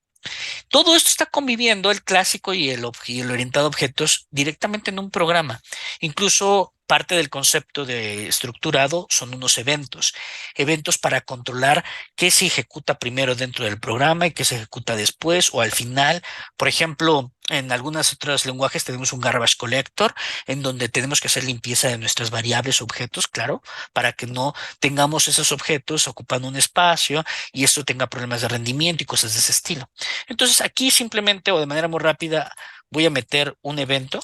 Todo esto está conviviendo el clásico y el orientado a objetos directamente en un programa. Incluso parte del concepto de estructurado son unos eventos. Eventos para controlar qué se ejecuta primero dentro del programa y qué se ejecuta después o al final. Por ejemplo, en algunos otros lenguajes tenemos un garbage collector en donde tenemos que hacer limpieza de nuestras variables, objetos, claro, para que no tengamos esos objetos ocupando un espacio y esto tenga problemas de rendimiento y cosas de ese estilo. Entonces aquí simplemente o de manera muy rápida voy a meter un evento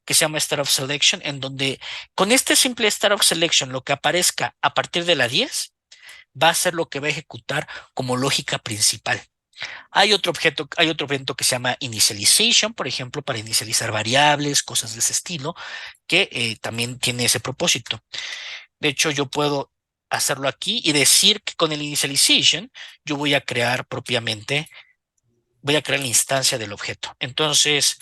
que se llama Start of Selection, en donde con este simple Start of Selection lo que aparezca a partir de la 10 va a ser lo que va a ejecutar como lógica principal. Hay otro evento que se llama Initialization, por ejemplo, para inicializar variables, cosas de ese estilo, que también tiene ese propósito. De hecho, yo puedo hacerlo aquí y decir que con el Initialization yo voy a crear la instancia del objeto. Entonces,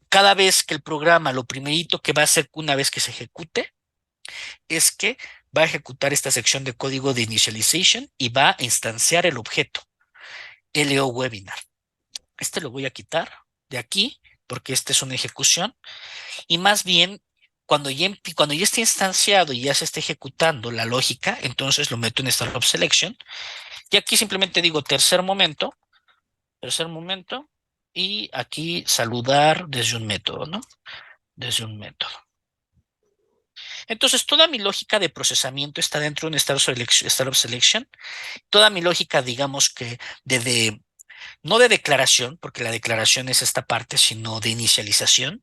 cada vez que el programa, lo primerito que va a hacer una vez que se ejecute, es que va a ejecutar esta sección de código de initialization y va a instanciar el objeto LO Webinar. Este lo voy a quitar de aquí porque esta es una ejecución y más bien cuando ya esté instanciado y ya se esté ejecutando la lógica, entonces lo meto en Startup Selection y aquí simplemente digo tercer momento, y aquí saludar desde un método, ¿no? Desde un método. Entonces, toda mi lógica de procesamiento está dentro de un Startup Selection. Toda mi lógica, digamos que no de declaración, porque la declaración es esta parte, sino de inicialización,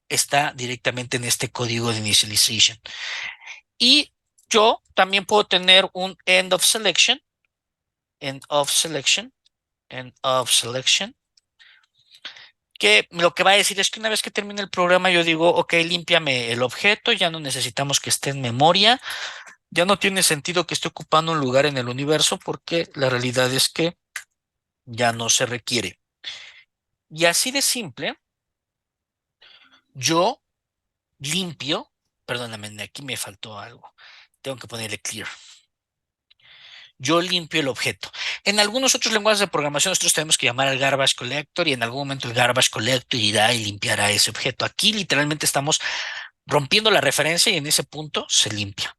está directamente en este código de initialization. Y yo también puedo tener un end of selection, end of selection, end of selection, que lo que va a decir es que una vez que termine el programa, yo digo, ok, límpiame el objeto, ya no necesitamos que esté en memoria, ya no tiene sentido que esté ocupando un lugar en el universo porque la realidad es que ya no se requiere. Y así de simple, yo limpio, perdóname, aquí me faltó algo, tengo que ponerle clear. Yo limpio el objeto. En algunos otros lenguajes de programación nosotros tenemos que llamar al garbage collector y en algún momento el garbage collector irá y limpiará ese objeto. Aquí literalmente estamos rompiendo la referencia y en ese punto se limpia.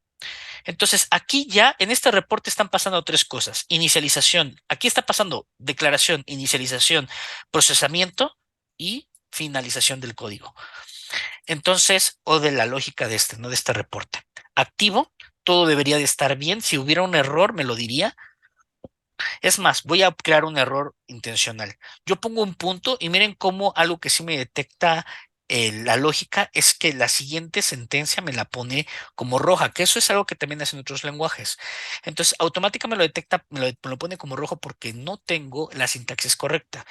Entonces, aquí ya en este reporte están pasando tres cosas. Inicialización. Aquí está pasando declaración, inicialización, procesamiento y finalización del código. Entonces, o de la lógica de este, ¿no? De este reporte. Activo, todo debería de estar bien. Si hubiera un error, me lo diría. Es más, voy a crear un error intencional. Yo pongo un punto y miren cómo algo que sí me detecta la lógica es que la siguiente sentencia me la pone como roja, que eso es algo que también hacen otros lenguajes. Entonces, automáticamente me lo detecta, me lo pone como rojo porque no tengo la sintaxis correcta.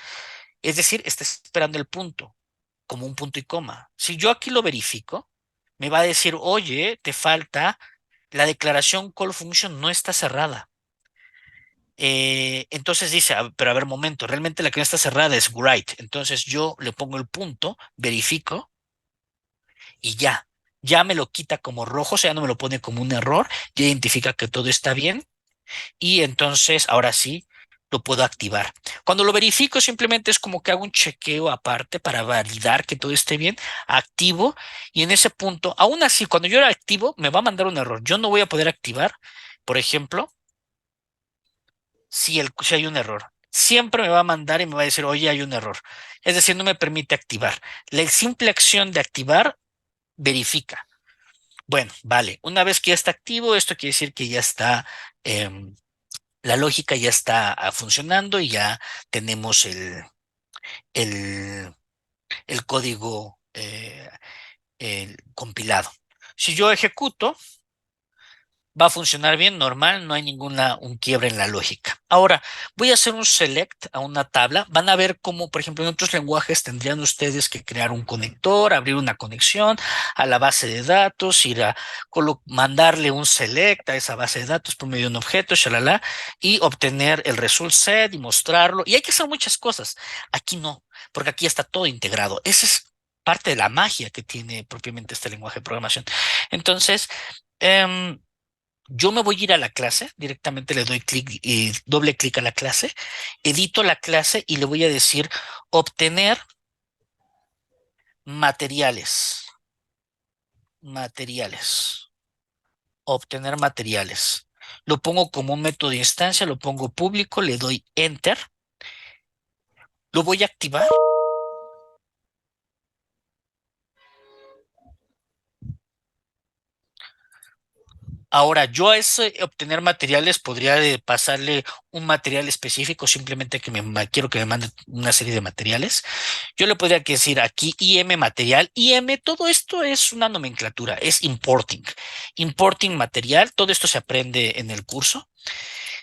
Es decir, está esperando el punto, como un punto y coma. Si yo aquí lo verifico, me va a decir, oye, te falta la declaración call function no está cerrada. Entonces dice, pero a ver, momento, realmente la que no está cerrada es write. Entonces yo le pongo el punto, verifico y ya me lo quita como rojo, o sea, no me lo pone como un error, ya identifica que todo está bien y entonces ahora sí lo puedo activar. Cuando lo verifico simplemente es como que hago un chequeo aparte para validar que todo esté bien, activo y en ese punto, aún así, cuando yo lo activo, me va a mandar un error. Yo no voy a poder activar, por ejemplo, si hay un error. Siempre me va a mandar y me va a decir, oye, hay un error. Es decir, no me permite activar. La simple acción de activar verifica. Bueno, vale. Una vez que ya está activo, esto quiere decir que ya está, la lógica ya está funcionando y ya tenemos el, el código compilado. Si yo ejecuto, va a funcionar bien, normal, no hay ninguna un quiebre en la lógica. Ahora, voy a hacer un select a una tabla. Van a ver cómo, por ejemplo, en otros lenguajes tendrían ustedes que crear un conector, abrir una conexión a la base de datos, ir a mandarle un select a esa base de datos por medio de un objeto, shalala, y obtener el result set y mostrarlo. Y hay que hacer muchas cosas. Aquí no, porque aquí está todo integrado. Esa es parte de la magia que tiene propiamente este lenguaje de programación. Entonces, yo me voy a ir a la clase, directamente le doy clic y doble clic a la clase, edito la clase y le voy a decir obtener materiales, materiales, obtener materiales. Lo pongo como un método de instancia, lo pongo público, le doy enter, lo voy a activar. Ahora, yo a ese obtener materiales podría pasarle un material específico, simplemente que quiero que me mande una serie de materiales. Yo le podría decir aquí IM material. IM, todo esto es una nomenclatura, es importing. Importing material, todo esto se aprende en el curso.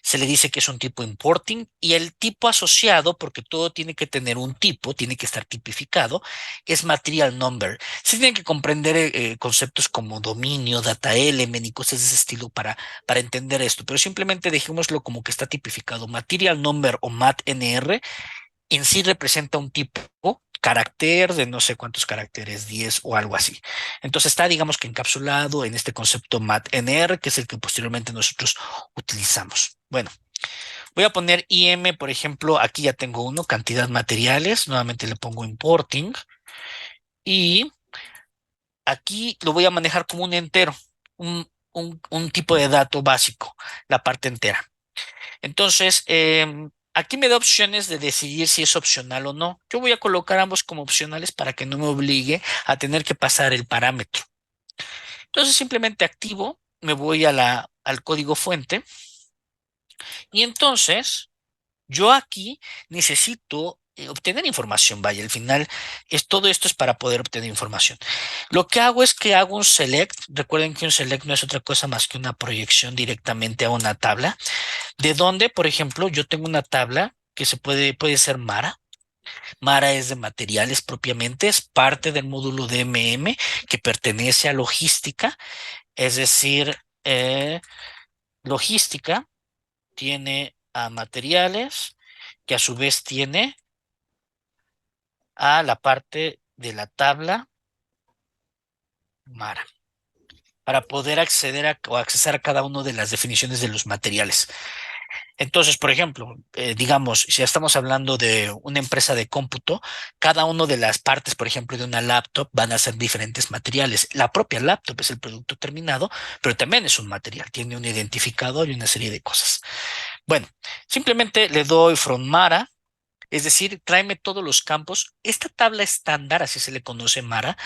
Se le dice que es un tipo importing y el tipo asociado, porque todo tiene que tener un tipo, tiene que estar tipificado, es material number. Se tienen que comprender conceptos como dominio, data element y cosas de ese estilo para entender esto, pero simplemente dejémoslo como que está tipificado. Material number o matnr en sí representa un tipo carácter de no sé cuántos caracteres, 10 o algo así. Entonces está, digamos que encapsulado en este concepto matnr, que es el que posteriormente nosotros utilizamos. Bueno, voy a poner IM, por ejemplo, aquí ya tengo uno, cantidad materiales, nuevamente le pongo importing y aquí lo voy a manejar como un entero, un tipo de dato básico, la parte entera. Entonces, aquí me da opciones de decidir si es opcional o no. Yo voy a colocar ambos como opcionales para que no me obligue a tener que pasar el parámetro. Entonces, simplemente activo, me voy al código fuente y entonces yo aquí necesito obtener información. Vaya, al final todo esto es para poder obtener información. Lo que hago es que hago un select. Recuerden que un select no es otra cosa más que una proyección directamente a una tabla. De donde, por ejemplo, yo tengo una tabla que puede ser Mara. Mara es de materiales propiamente, es parte del módulo de MM que pertenece a logística, es decir, logística tiene a materiales que a su vez tiene a la parte de la tabla Mara para poder acceder o accesar a cada una de las definiciones de los materiales. Entonces, por ejemplo, digamos, si ya estamos hablando de una empresa de cómputo, cada una de las partes, por ejemplo, de una laptop van a ser diferentes materiales. La propia laptop es el producto terminado, pero también es un material, tiene un identificador y una serie de cosas. Bueno, simplemente le doy from Mara, es decir, tráeme todos los campos. Esta tabla estándar, así se le conoce Mara,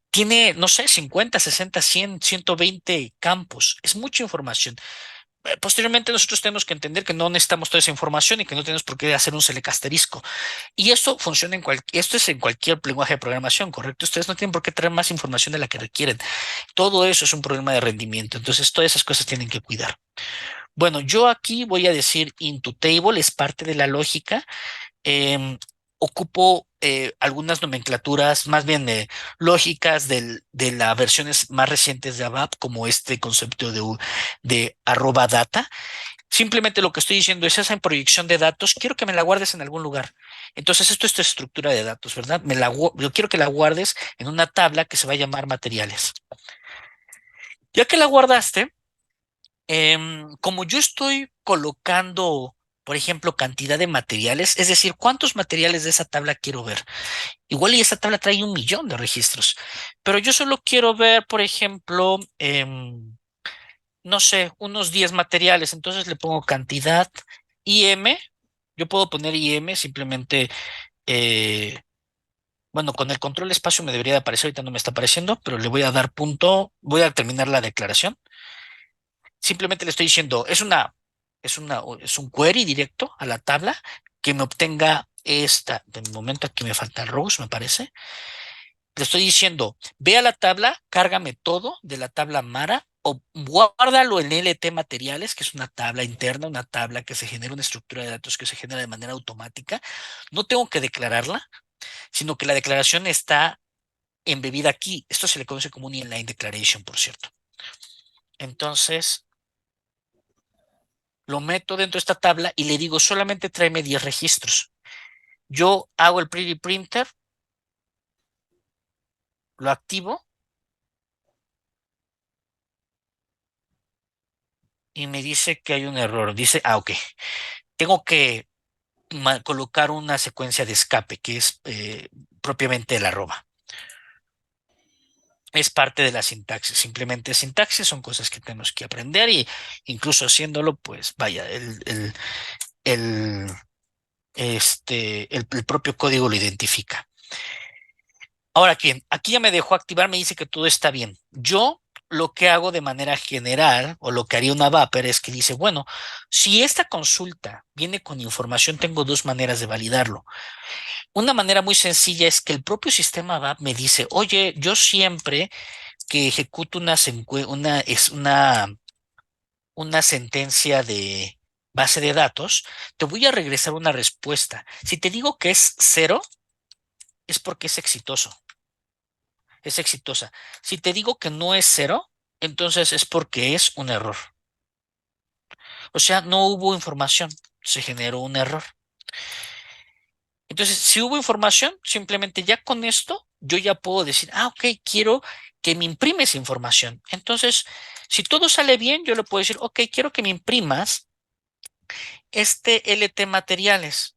tiene, no sé, 50, 60, 100, 120 campos. Es mucha información. Posteriormente nosotros tenemos que entender que no necesitamos toda esa información y que no tenemos por qué hacer un select asterisco. Y esto funciona esto es en cualquier lenguaje de programación, ¿correcto? Ustedes no tienen por qué traer más información de la que requieren. Todo eso es un problema de rendimiento. Entonces, todas esas cosas tienen que cuidar. Bueno, yo aquí voy a decir into table, es parte de la lógica. em, Ocupo algunas nomenclaturas más bien lógicas de las versiones más recientes de ABAP, como este concepto de arroba data. Simplemente lo que estoy diciendo es esa en proyección de datos, quiero que me la guardes en algún lugar. Entonces, esto es tu estructura de datos, ¿verdad? Yo quiero que la guardes en una tabla que se va a llamar materiales. Ya que la guardaste, como yo estoy colocando, por ejemplo, cantidad de materiales, es decir, cuántos materiales de esa tabla quiero ver. Igual y esa tabla trae 1 millón de registros, pero yo solo quiero ver, por ejemplo, no sé, unos 10 materiales. Entonces le pongo cantidad IM. Yo puedo poner IM simplemente, eh, bueno, con el control espacio me debería de aparecer, ahorita no me está apareciendo, pero le voy a dar punto, voy a terminar la declaración. Simplemente le estoy diciendo, es un query directo a la tabla que me obtenga esta. De momento aquí me falta rows, me parece. Le estoy diciendo, ve a la tabla, cárgame todo de la tabla Mara o guárdalo en LT materiales, que es una tabla interna, una tabla que se genera una estructura de datos que se genera de manera automática. No tengo que declararla, sino que la declaración está embebida aquí. Esto se le conoce como un inline declaration, por cierto. Entonces, lo meto dentro de esta tabla y le digo, solamente tráeme 10 registros. Yo hago el pretty printer, lo activo y me dice que hay un error. Dice, ok, tengo que colocar una secuencia de escape que es propiamente el arroba. Es parte de la sintaxis, simplemente sintaxis son cosas que tenemos que aprender y incluso haciéndolo, pues vaya, el, el propio código lo identifica. Ahora, aquí ya me dejó activar, me dice que todo está bien. Yo lo que hago de manera general, o lo que haría una Vapor, es que dice, bueno, si esta consulta viene con información, tengo dos maneras de validarlo. Una manera muy sencilla es que el propio sistema VAP me dice, oye, yo siempre que ejecuto una sentencia de base de datos, te voy a regresar una respuesta. Si te digo que es cero, es porque es exitoso, es exitosa. Si te digo que no es cero, entonces es porque es un error. O sea, no hubo información, se generó un error. Entonces, si hubo información, simplemente ya con esto, yo ya puedo decir, ok, quiero que me imprimes información. Entonces, si todo sale bien, yo le puedo decir, ok, quiero que me imprimas este LT materiales.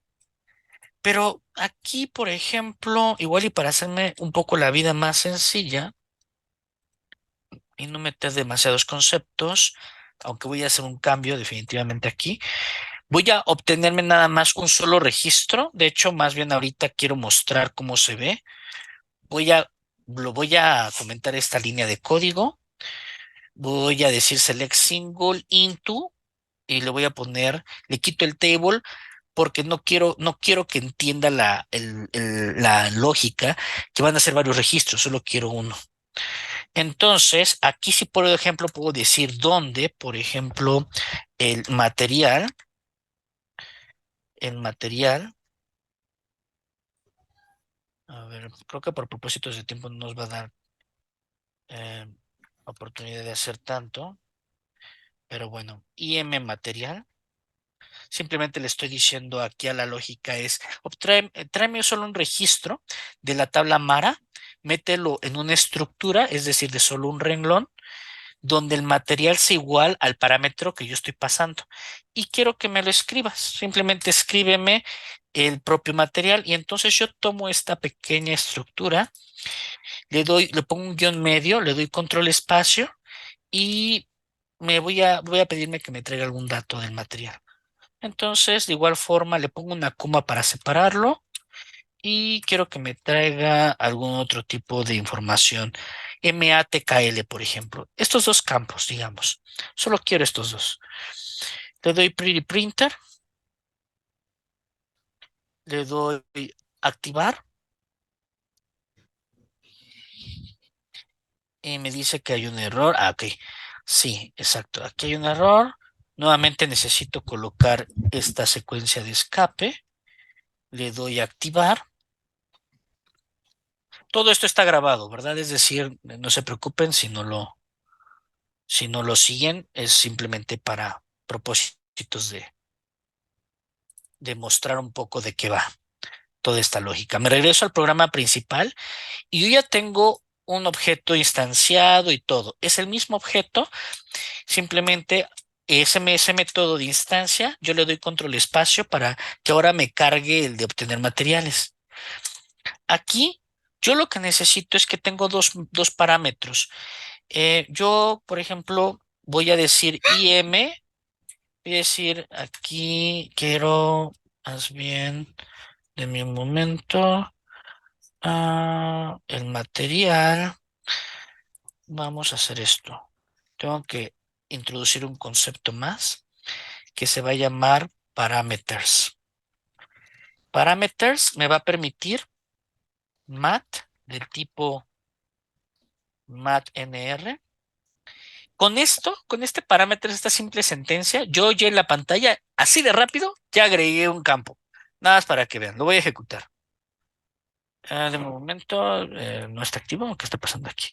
Pero aquí, por ejemplo, igual y para hacerme un poco la vida más sencilla y no meter demasiados conceptos, aunque voy a hacer un cambio definitivamente aquí, voy a obtenerme nada más un solo registro. De hecho, más bien ahorita quiero mostrar cómo se ve. Lo voy a comentar esta línea de código. Voy a decir select single into y le voy a poner, le quito el table porque no quiero que entienda la lógica que van a ser varios registros, solo quiero uno. Entonces, aquí sí, por ejemplo, puedo decir dónde, por ejemplo, el material, a ver, creo que por propósitos de tiempo no nos va a dar eh, oportunidad de hacer tanto. Pero bueno, IM material. Simplemente le estoy diciendo aquí a la lógica es, tráeme solo un registro de la tabla Mara, mételo en una estructura, es decir, de solo un renglón, donde el material sea igual al parámetro que yo estoy pasando. Y quiero que me lo escribas. Simplemente escríbeme el propio material y entonces yo tomo esta pequeña estructura, le pongo un guión medio, le doy control espacio y voy a pedirme que me traiga algún dato del material. Entonces, de igual forma, le pongo una coma para separarlo y quiero que me traiga algún otro tipo de información. MATKL, por ejemplo. Estos dos campos, digamos. Solo quiero estos dos. Le doy Pretty Printer, le doy activar y me dice que hay un error. Ah, ok. Sí, exacto. Aquí hay un error. Nuevamente necesito colocar esta secuencia de escape. Le doy a activar. Todo esto está grabado, ¿verdad? Es decir, no se preocupen si no lo siguen, es simplemente para propósitos de mostrar un poco de qué va toda esta lógica. Me regreso al programa principal y yo ya tengo un objeto instanciado y todo. Es el mismo objeto, simplemente ese método de instancia, yo le doy control espacio para que ahora me cargue el de obtener materiales. Aquí, yo lo que necesito es que tengo dos parámetros. Yo, por ejemplo, voy a decir voy a decir aquí quiero, más bien, de un momento, el material. Vamos a hacer esto. Tengo que introducir un concepto más que se va a llamar parameters. Parameters me va a permitir mat del tipo matnr. Con esto, con este parámetro, esta simple sentencia, yo ya en la pantalla, así de rápido, ya agregué un campo. Nada más para que vean, lo voy a ejecutar. De momento, no está activo. ¿Qué está pasando aquí?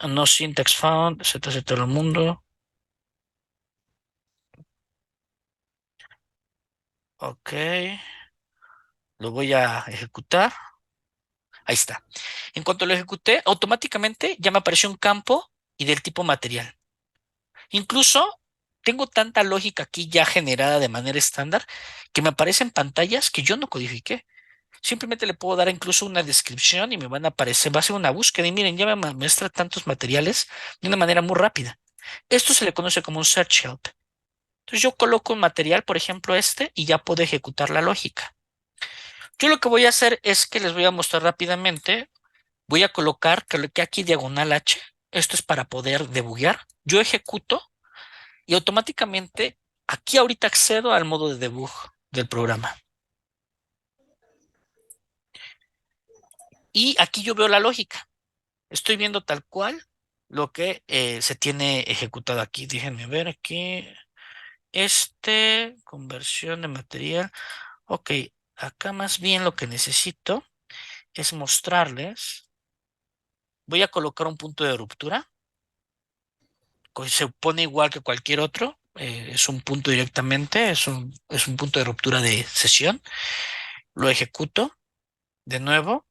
No syntax found, z todo el mundo. Ok, lo voy a ejecutar. Ahí está. En cuanto lo ejecuté, automáticamente ya me apareció un campo y del tipo material. Incluso tengo tanta lógica aquí ya generada de manera estándar que me aparecen pantallas que yo no codifiqué. Simplemente le puedo dar incluso una descripción y me van a aparecer, va a ser una búsqueda y miren, ya me muestra tantos materiales de una manera muy rápida. Esto se le conoce como un search help. Entonces yo coloco un material, por ejemplo y ya puedo ejecutar la lógica. Yo lo que voy a hacer es que les voy a mostrar rápidamente, voy a colocar que aquí diagonal H, esto es para poder debuguear. Yo ejecuto y automáticamente aquí ahorita accedo al modo de debug del programa. Y aquí yo veo la lógica. Estoy viendo tal cual lo que se tiene ejecutado aquí. Déjenme ver aquí. Conversión de material. Ok, acá más bien lo que necesito es mostrarles. Voy a colocar un punto de ruptura. Se pone igual que cualquier otro. Es un punto directamente. Es un punto de ruptura de sesión. Lo ejecuto de nuevo.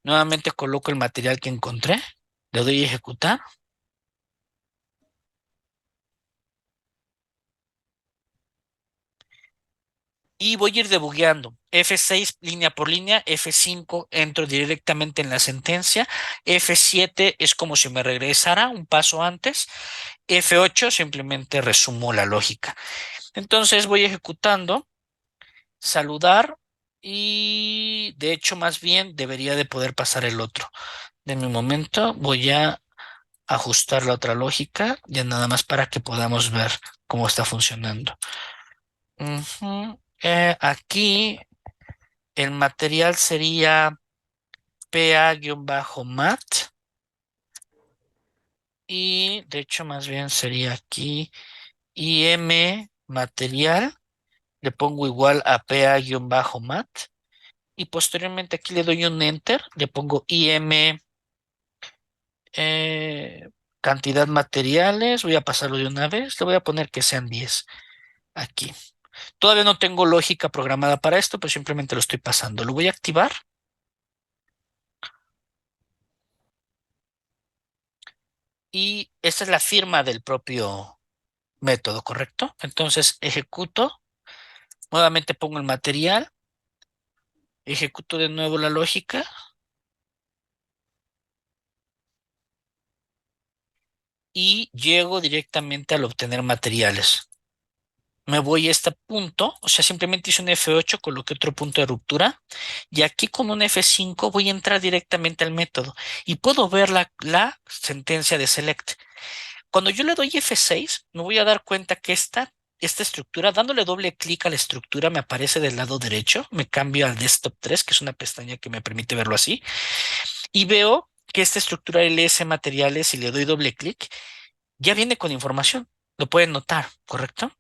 Nuevamente coloco el material que encontré. Le doy a ejecutar. Y voy a ir debugueando. F6 línea por línea, F5 entro directamente en la sentencia, F7 es como si me regresara un paso antes, F8 simplemente resumo la lógica. Entonces voy ejecutando, saludar y de hecho más bien debería de poder pasar el otro. De mi momento voy a ajustar la otra lógica, ya nada más para que podamos ver cómo está funcionando. Aquí el material sería PA-mat y de hecho más bien sería aquí IM material, le pongo igual a PA-mat y posteriormente aquí le doy un enter, le pongo IM cantidad materiales, voy a pasarlo de una vez, le voy a poner que sean 10 aquí. Todavía no tengo lógica programada para esto, pero simplemente lo estoy pasando. Lo voy a activar. y esta es la firma del propio método, ¿correcto? Entonces ejecuto, nuevamente pongo el material, ejecuto de nuevo la lógica y llego directamente al obtener materiales. Me voy a este punto, o sea, simplemente hice un F8, coloqué otro punto de ruptura y aquí con un F5 voy a entrar directamente al método y puedo ver la sentencia de select. Cuando yo le doy F6, me voy a dar cuenta que esta estructura, dándole doble clic a la estructura, me aparece del lado derecho, me cambio al desktop 3, que es una pestaña que me permite verlo así, y veo que esta estructura LS materiales, si le doy doble clic, ya viene con información. Lo pueden notar, ¿correcto?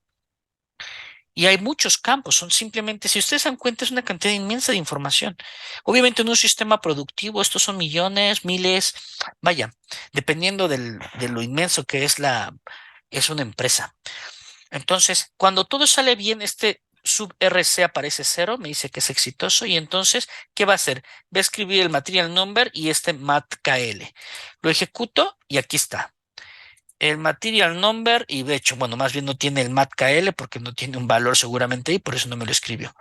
Y hay muchos campos, son simplemente, si ustedes se dan cuenta, es una cantidad inmensa de información. Obviamente en un sistema productivo, estos son millones, miles, vaya, dependiendo de lo inmenso que es una empresa. Entonces, cuando todo sale bien, este sub RC aparece cero, me dice que es exitoso, y entonces, ¿qué va a hacer? Va a escribir el material number y este matkl. Lo ejecuto y aquí está el material number y de hecho, bueno, más bien no tiene el matkl porque no tiene un valor seguramente ahí, por eso no me lo escribió.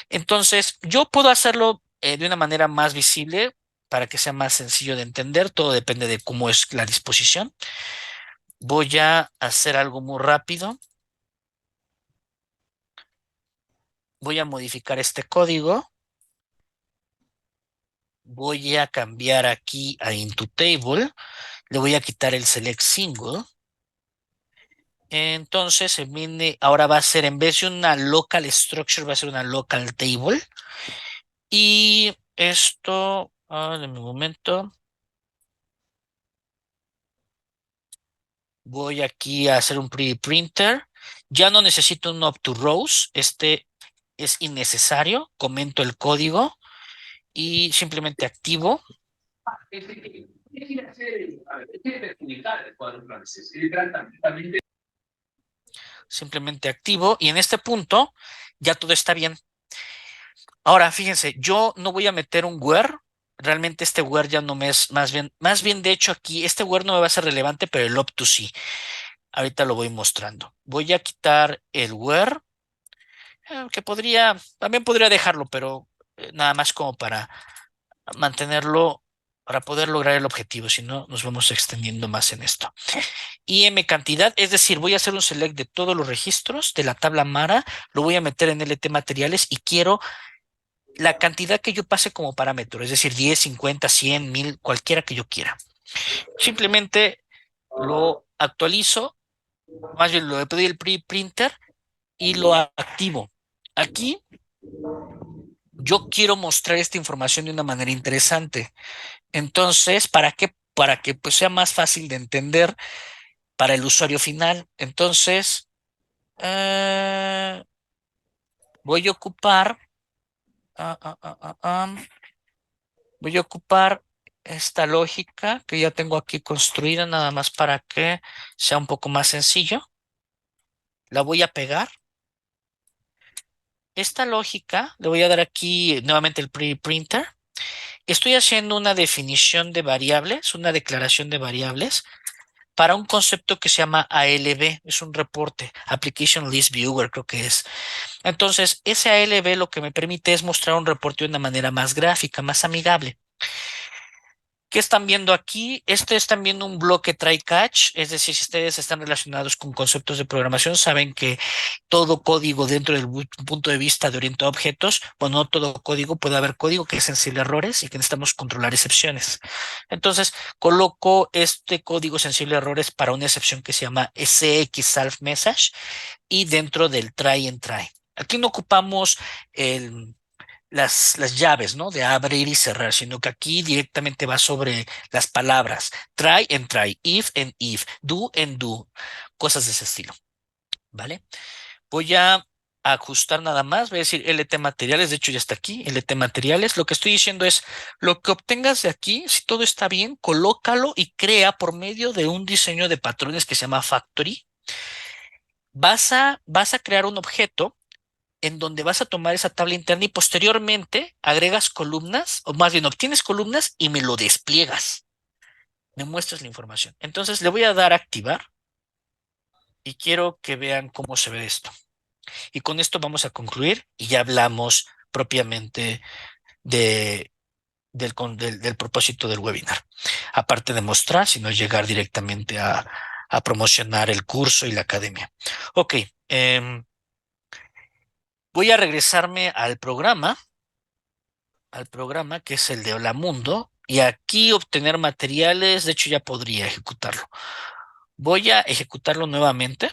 Entonces, yo puedo hacerlo de una manera más visible para que sea más sencillo de entender. Todo depende de cómo es la disposición. Voy a hacer algo muy rápido. Voy a modificar este código. Voy a cambiar aquí a into table. Le voy a quitar el select single. Entonces, ahora va a ser, en vez de una local structure, va a ser una local table. Y esto, en un momento, voy aquí a hacer un pre-printer. Ya no necesito un up to rows. Este es innecesario. Comento el código y simplemente activo. Simplemente activo y en este punto ya todo está bien. Ahora, fíjense, yo no voy a meter un where. Realmente este where ya no me es más bien de hecho aquí, este where no me va a ser relevante, pero el up to sí. Ahorita lo voy mostrando. Voy a quitar el where, que también podría dejarlo, pero nada más como para mantenerlo, para poder lograr el objetivo, si no nos vamos extendiendo más en esto. Y M cantidad, es decir, voy a hacer un select de todos los registros de la tabla Mara, lo voy a meter en LT materiales y quiero la cantidad que yo pase como parámetro, es decir, 10, 50, 100, 1000, cualquiera que yo quiera. Simplemente lo actualizo, más bien lo pedí el pre-printer y lo activo. Aquí yo quiero mostrar esta información de una manera interesante. Entonces, ¿para qué? Para que pues, sea más fácil de entender para el usuario final. Entonces, eh, voy a ocupar, ah, ah, ah, ah, ah, voy a ocupar esta lógica que ya tengo aquí construida, nada más para que sea un poco más sencillo. La voy a pegar. Esta lógica, le voy a dar aquí nuevamente el pre-printer. Estoy haciendo una definición de variables, una declaración de variables para un concepto que se llama ALB, es un reporte, Application List Viewer, creo que es. Entonces, ese ALB lo que me permite es mostrar un reporte de una manera más gráfica, más amigable. ¿Qué están viendo aquí? Este es también un bloque try catch, es decir, si ustedes están relacionados con conceptos de programación, saben que todo código dentro del punto de vista de orientado a objetos, bueno, no todo código, puede haber código que es sensible a errores y que necesitamos controlar excepciones. Entonces, coloco este código sensible a errores para una excepción que se llama SX Self Message y dentro del try and try. Aquí no ocupamos el las llaves, ¿no? De abrir y cerrar, sino que aquí directamente va sobre las palabras try and try, if and if, do and do, cosas de ese estilo, ¿vale? Voy a ajustar nada más, voy a decir LT materiales, de hecho ya está aquí, LT materiales. Lo que estoy diciendo es, lo que obtengas de aquí, si todo está bien, colócalo y crea por medio de un diseño de patrones que se llama Factory. Vas a crear un objeto en donde vas a tomar esa tabla interna y posteriormente agregas columnas, o más bien obtienes columnas y me lo despliegas. me muestras la información. Entonces le voy a dar a activar y quiero que vean cómo se ve esto. Y con esto vamos a concluir y ya hablamos propiamente de, del propósito del webinar. Aparte de mostrar, sino llegar directamente a promocionar el curso y la academia. Ok, voy a regresarme al programa que es el de Hola Mundo, y aquí obtener materiales, de hecho ya podría ejecutarlo. Voy a ejecutarlo nuevamente,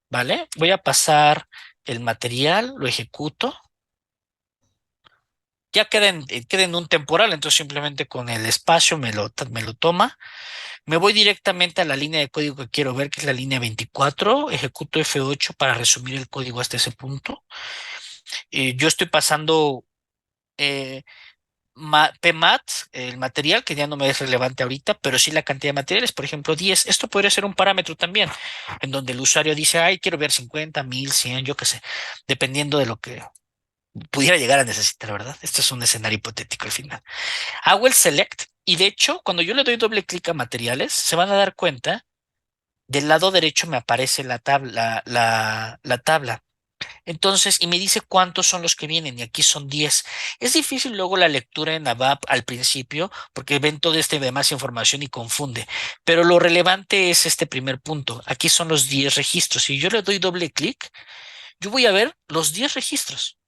¿vale? Voy a pasar el material, lo ejecuto. Ya queda en un temporal, entonces simplemente con el espacio me lo toma. Me voy directamente a la línea de código que quiero ver, que es la línea 24. Ejecuto F8 para resumir el código hasta ese punto. Yo estoy pasando eh, PMAT, el material, que ya no me es relevante ahorita, pero sí la cantidad de materiales, por ejemplo, 10. Esto podría ser un parámetro también, en donde el usuario dice, ay, quiero ver 50, 1000, 100, yo qué sé, dependiendo de lo que pudiera llegar a necesitar, ¿verdad? Esto es un escenario hipotético al final. Hago el select y de hecho, cuando yo le doy doble clic a materiales, se van a dar cuenta, del lado derecho me aparece la tabla. Entonces, y me dice cuántos son los que vienen, y aquí son 10. Es difícil luego la lectura en ABAP al principio, porque ven toda esta demás información y confunde. Pero lo relevante es este primer punto. Aquí son los 10 registros. Si yo le doy doble clic, yo voy a ver los 10 registros.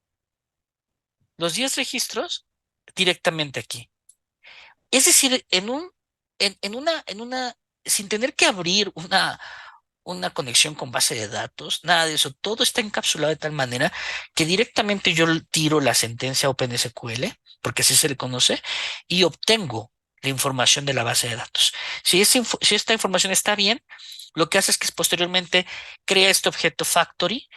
Los 10 registros directamente aquí. Es decir, en una, sin tener que abrir una conexión con base de datos, nada de eso. Todo está encapsulado de tal manera que directamente yo tiro la sentencia OpenSQL, porque así se le conoce, y obtengo la información de la base de datos. Si esta información está bien, lo que hace es que posteriormente crea este objeto factory,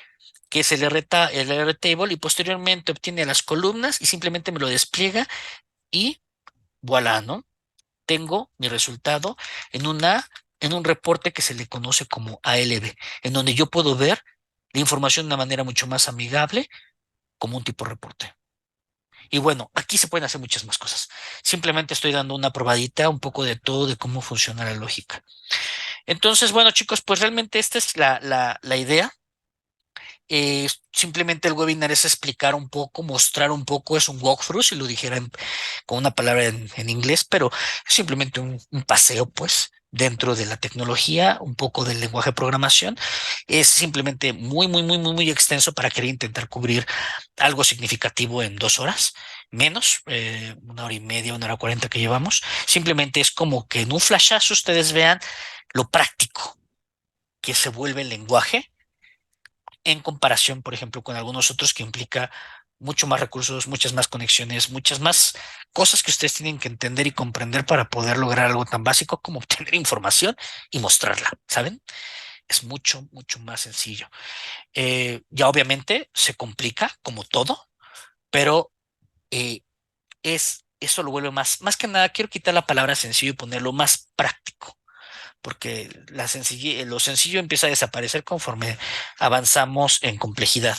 que es el RTable, y posteriormente obtiene las columnas y simplemente me lo despliega y voilà, ¿no? Tengo mi resultado en en un reporte que se le conoce como ALB, en donde yo puedo ver la información de una manera mucho más amigable como un tipo reporte. Y bueno, aquí se pueden hacer muchas más cosas. Simplemente estoy dando una probadita, un poco de todo, de cómo funciona la lógica. Entonces, bueno, chicos, pues realmente esta es la idea. Simplemente el webinar es explicar un poco, mostrar un poco, es un walkthrough, si lo dijera con una palabra en inglés, pero es simplemente un paseo, pues, dentro de la tecnología, un poco del lenguaje de programación. Es simplemente muy extenso para querer intentar cubrir algo significativo en 2 horas, menos, 1 hora y media, 1 hora 40 que llevamos. Simplemente es como que en un flashazo ustedes vean lo práctico que se vuelve el lenguaje en comparación, por ejemplo, con algunos otros que implica mucho más recursos, muchas más conexiones, muchas más cosas que ustedes tienen que entender y comprender para poder lograr algo tan básico como obtener información y mostrarla, ¿saben? Es mucho más sencillo. Ya obviamente se complica como todo, pero eh, eso lo vuelve más que nada, quiero quitar la palabra sencillo y ponerlo más práctico, porque lo sencillo empieza a desaparecer conforme avanzamos en complejidad,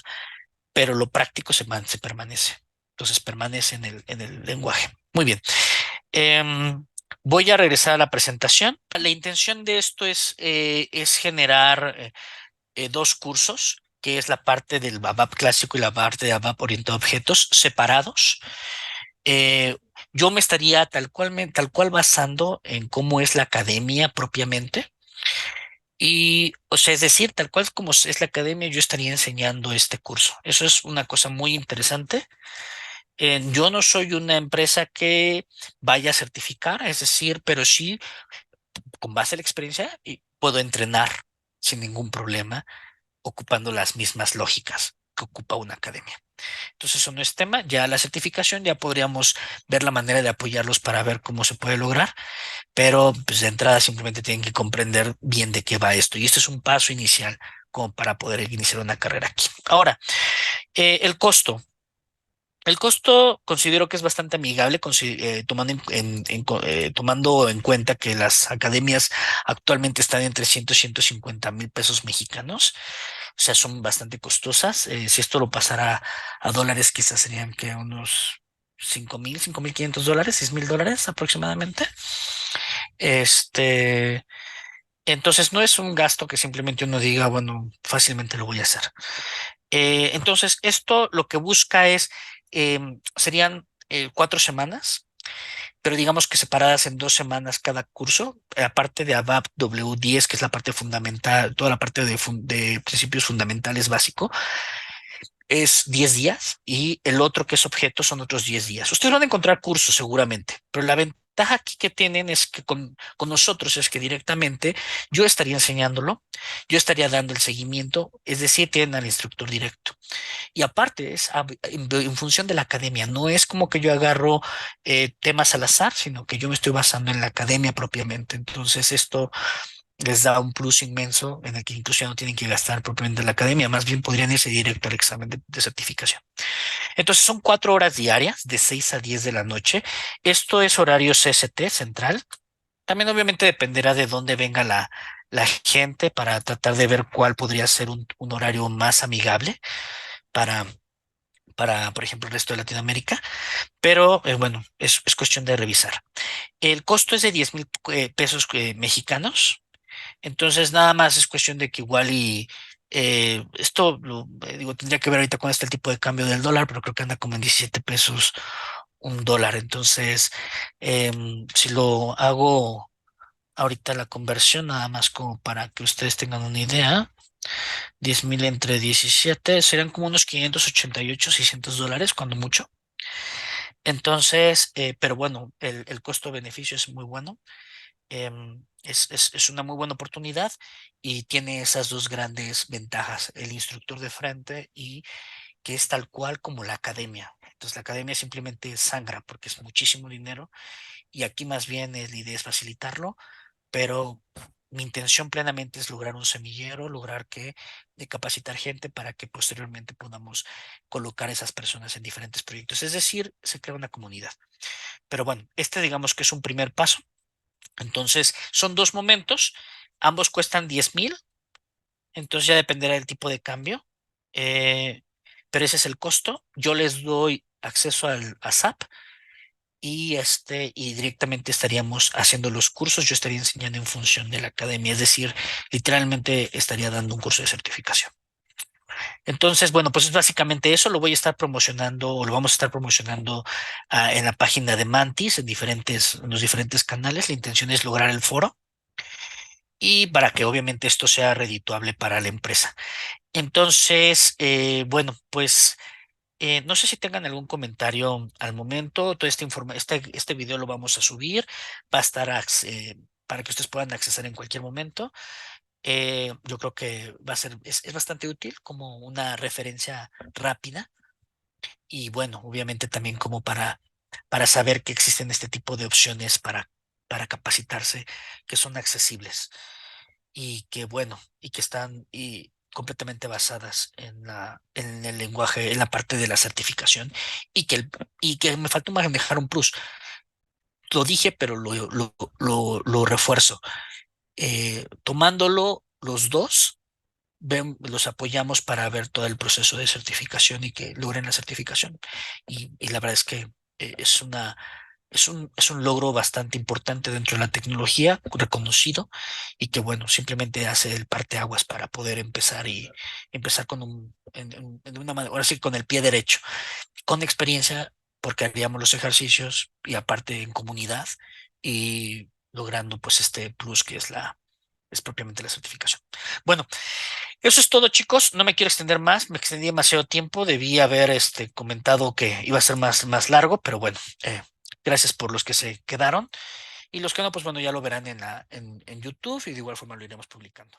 pero lo práctico se permanece. Entonces permanece en el lenguaje. Muy bien. Em, Voy a regresar a la presentación. La intención de esto es generar 2 cursos, que es la parte del ABAP clásico y la parte de ABAP orientado a objetos separados. Eh, yo me estaría tal cual basando en cómo es la academia propiamente. Y, o sea, es decir, tal cual como es la academia, yo estaría enseñando este curso. Eso es una cosa muy interesante. Yo no soy una empresa que vaya a certificar, es decir, pero sí, con base en la experiencia, y puedo entrenar sin ningún problema, ocupando las mismas lógicas que ocupa una academia. Entonces, eso no es tema. Ya la certificación, ya podríamos ver la manera de apoyarlos para ver cómo se puede lograr, pero pues de entrada simplemente tienen que comprender bien de qué va esto. Y este es un paso inicial como para poder iniciar una carrera aquí. Ahora, el costo. El costo considero que es bastante amigable, tomando en cuenta que las academias actualmente están entre 100 y 150,000 pesos mexicanos. O sea, son bastante costosas. Si esto lo pasara a dólares, quizás serían que unos 5,000, $5,500, $6,000 aproximadamente. Este, entonces no es un gasto que simplemente uno diga, bueno, fácilmente lo voy a hacer. Entonces, esto lo que busca es, serían 4 semanas, pero digamos que separadas en 2 semanas cada curso, aparte de ABAP W10, que es la parte fundamental, toda la parte de principios fundamentales básico, es 10 días y el otro que es objeto son otros 10 días. Ustedes van a encontrar cursos seguramente, pero la ventaja aquí que tienen es que con nosotros es que directamente yo estaría enseñándolo, yo estaría dando el seguimiento, es decir, tienen al instructor directo. Y aparte es en función de la academia, no es como que yo agarro temas al azar, sino que yo me estoy basando en la academia propiamente. Entonces esto les da un plus inmenso en el que incluso ya no tienen que gastar propiamente en la academia, más bien podrían irse directo al examen de certificación. Entonces son 4 horas diarias de 6 a 10 de la noche. Esto es horario CST central. También obviamente dependerá de dónde venga la gente para tratar de ver cuál podría ser un horario más amigable para, por ejemplo, el resto de Latinoamérica. Pero bueno, es cuestión de revisar. El costo es de 10,000 pesos mexicanos. Entonces, nada más es cuestión de que igual y esto, digo, tendría que ver ahorita con este el tipo de cambio del dólar, pero creo que anda como en 17 pesos un dólar. Entonces, si lo hago ahorita la conversión, nada más como para que ustedes tengan una idea, 10,000 entre 17 serían como unos 588, $600, cuando mucho. Entonces, pero bueno, el costo-beneficio es muy bueno. Es una muy buena oportunidad y tiene esas dos grandes ventajas, el instructor de frente y que es tal cual como la academia. Entonces la academia simplemente sangra porque es muchísimo dinero y aquí más bien la idea es facilitarlo, pero mi intención plenamente es lograr un semillero, lograr que de capacitar gente para que posteriormente podamos colocar a esas personas en diferentes proyectos. Es decir, se crea una comunidad. Pero bueno, este digamos que es un primer paso. Entonces, son dos momentos, ambos cuestan 10,000, entonces ya dependerá del tipo de cambio, eh, pero ese es el costo. Yo les doy acceso a SAP y directamente estaríamos haciendo los cursos, yo estaría enseñando en función de la academia, es decir, literalmente estaría dando un curso de certificación. Entonces, bueno, pues es básicamente eso, lo voy a estar promocionando o lo vamos a estar promocionando en la página de Mantis, en los diferentes canales. La intención es lograr el foro y para que obviamente esto sea redituable para la empresa. Entonces, bueno, pues no sé si tengan algún comentario al momento. Todo este video lo vamos a subir, va a estar para que ustedes puedan accesar en cualquier momento. Yo creo que es bastante útil como una referencia rápida y bueno, obviamente también como para saber que existen este tipo de opciones para capacitarse que son accesibles y que bueno, y que están completamente basadas en el lenguaje, en la parte de la certificación y que me faltó manejar un plus. Lo dije, pero lo refuerzo. Tomándolo los dos, los apoyamos para ver todo el proceso de certificación y que logren la certificación. Y la verdad es que es un logro bastante importante dentro de la tecnología, reconocido, y que bueno, simplemente hace el parteaguas para poder empezar de una manera, ahora sí, con el pie derecho, con experiencia, porque haríamos los ejercicios y aparte en comunidad y logrando pues este plus que es propiamente la certificación. Bueno, eso es todo, chicos. No me quiero extender más. Me extendí demasiado tiempo. Debí haber comentado que iba a ser más largo, pero bueno, gracias por los que se quedaron. Y los que no, pues bueno, ya lo verán en YouTube y de igual forma lo iremos publicando.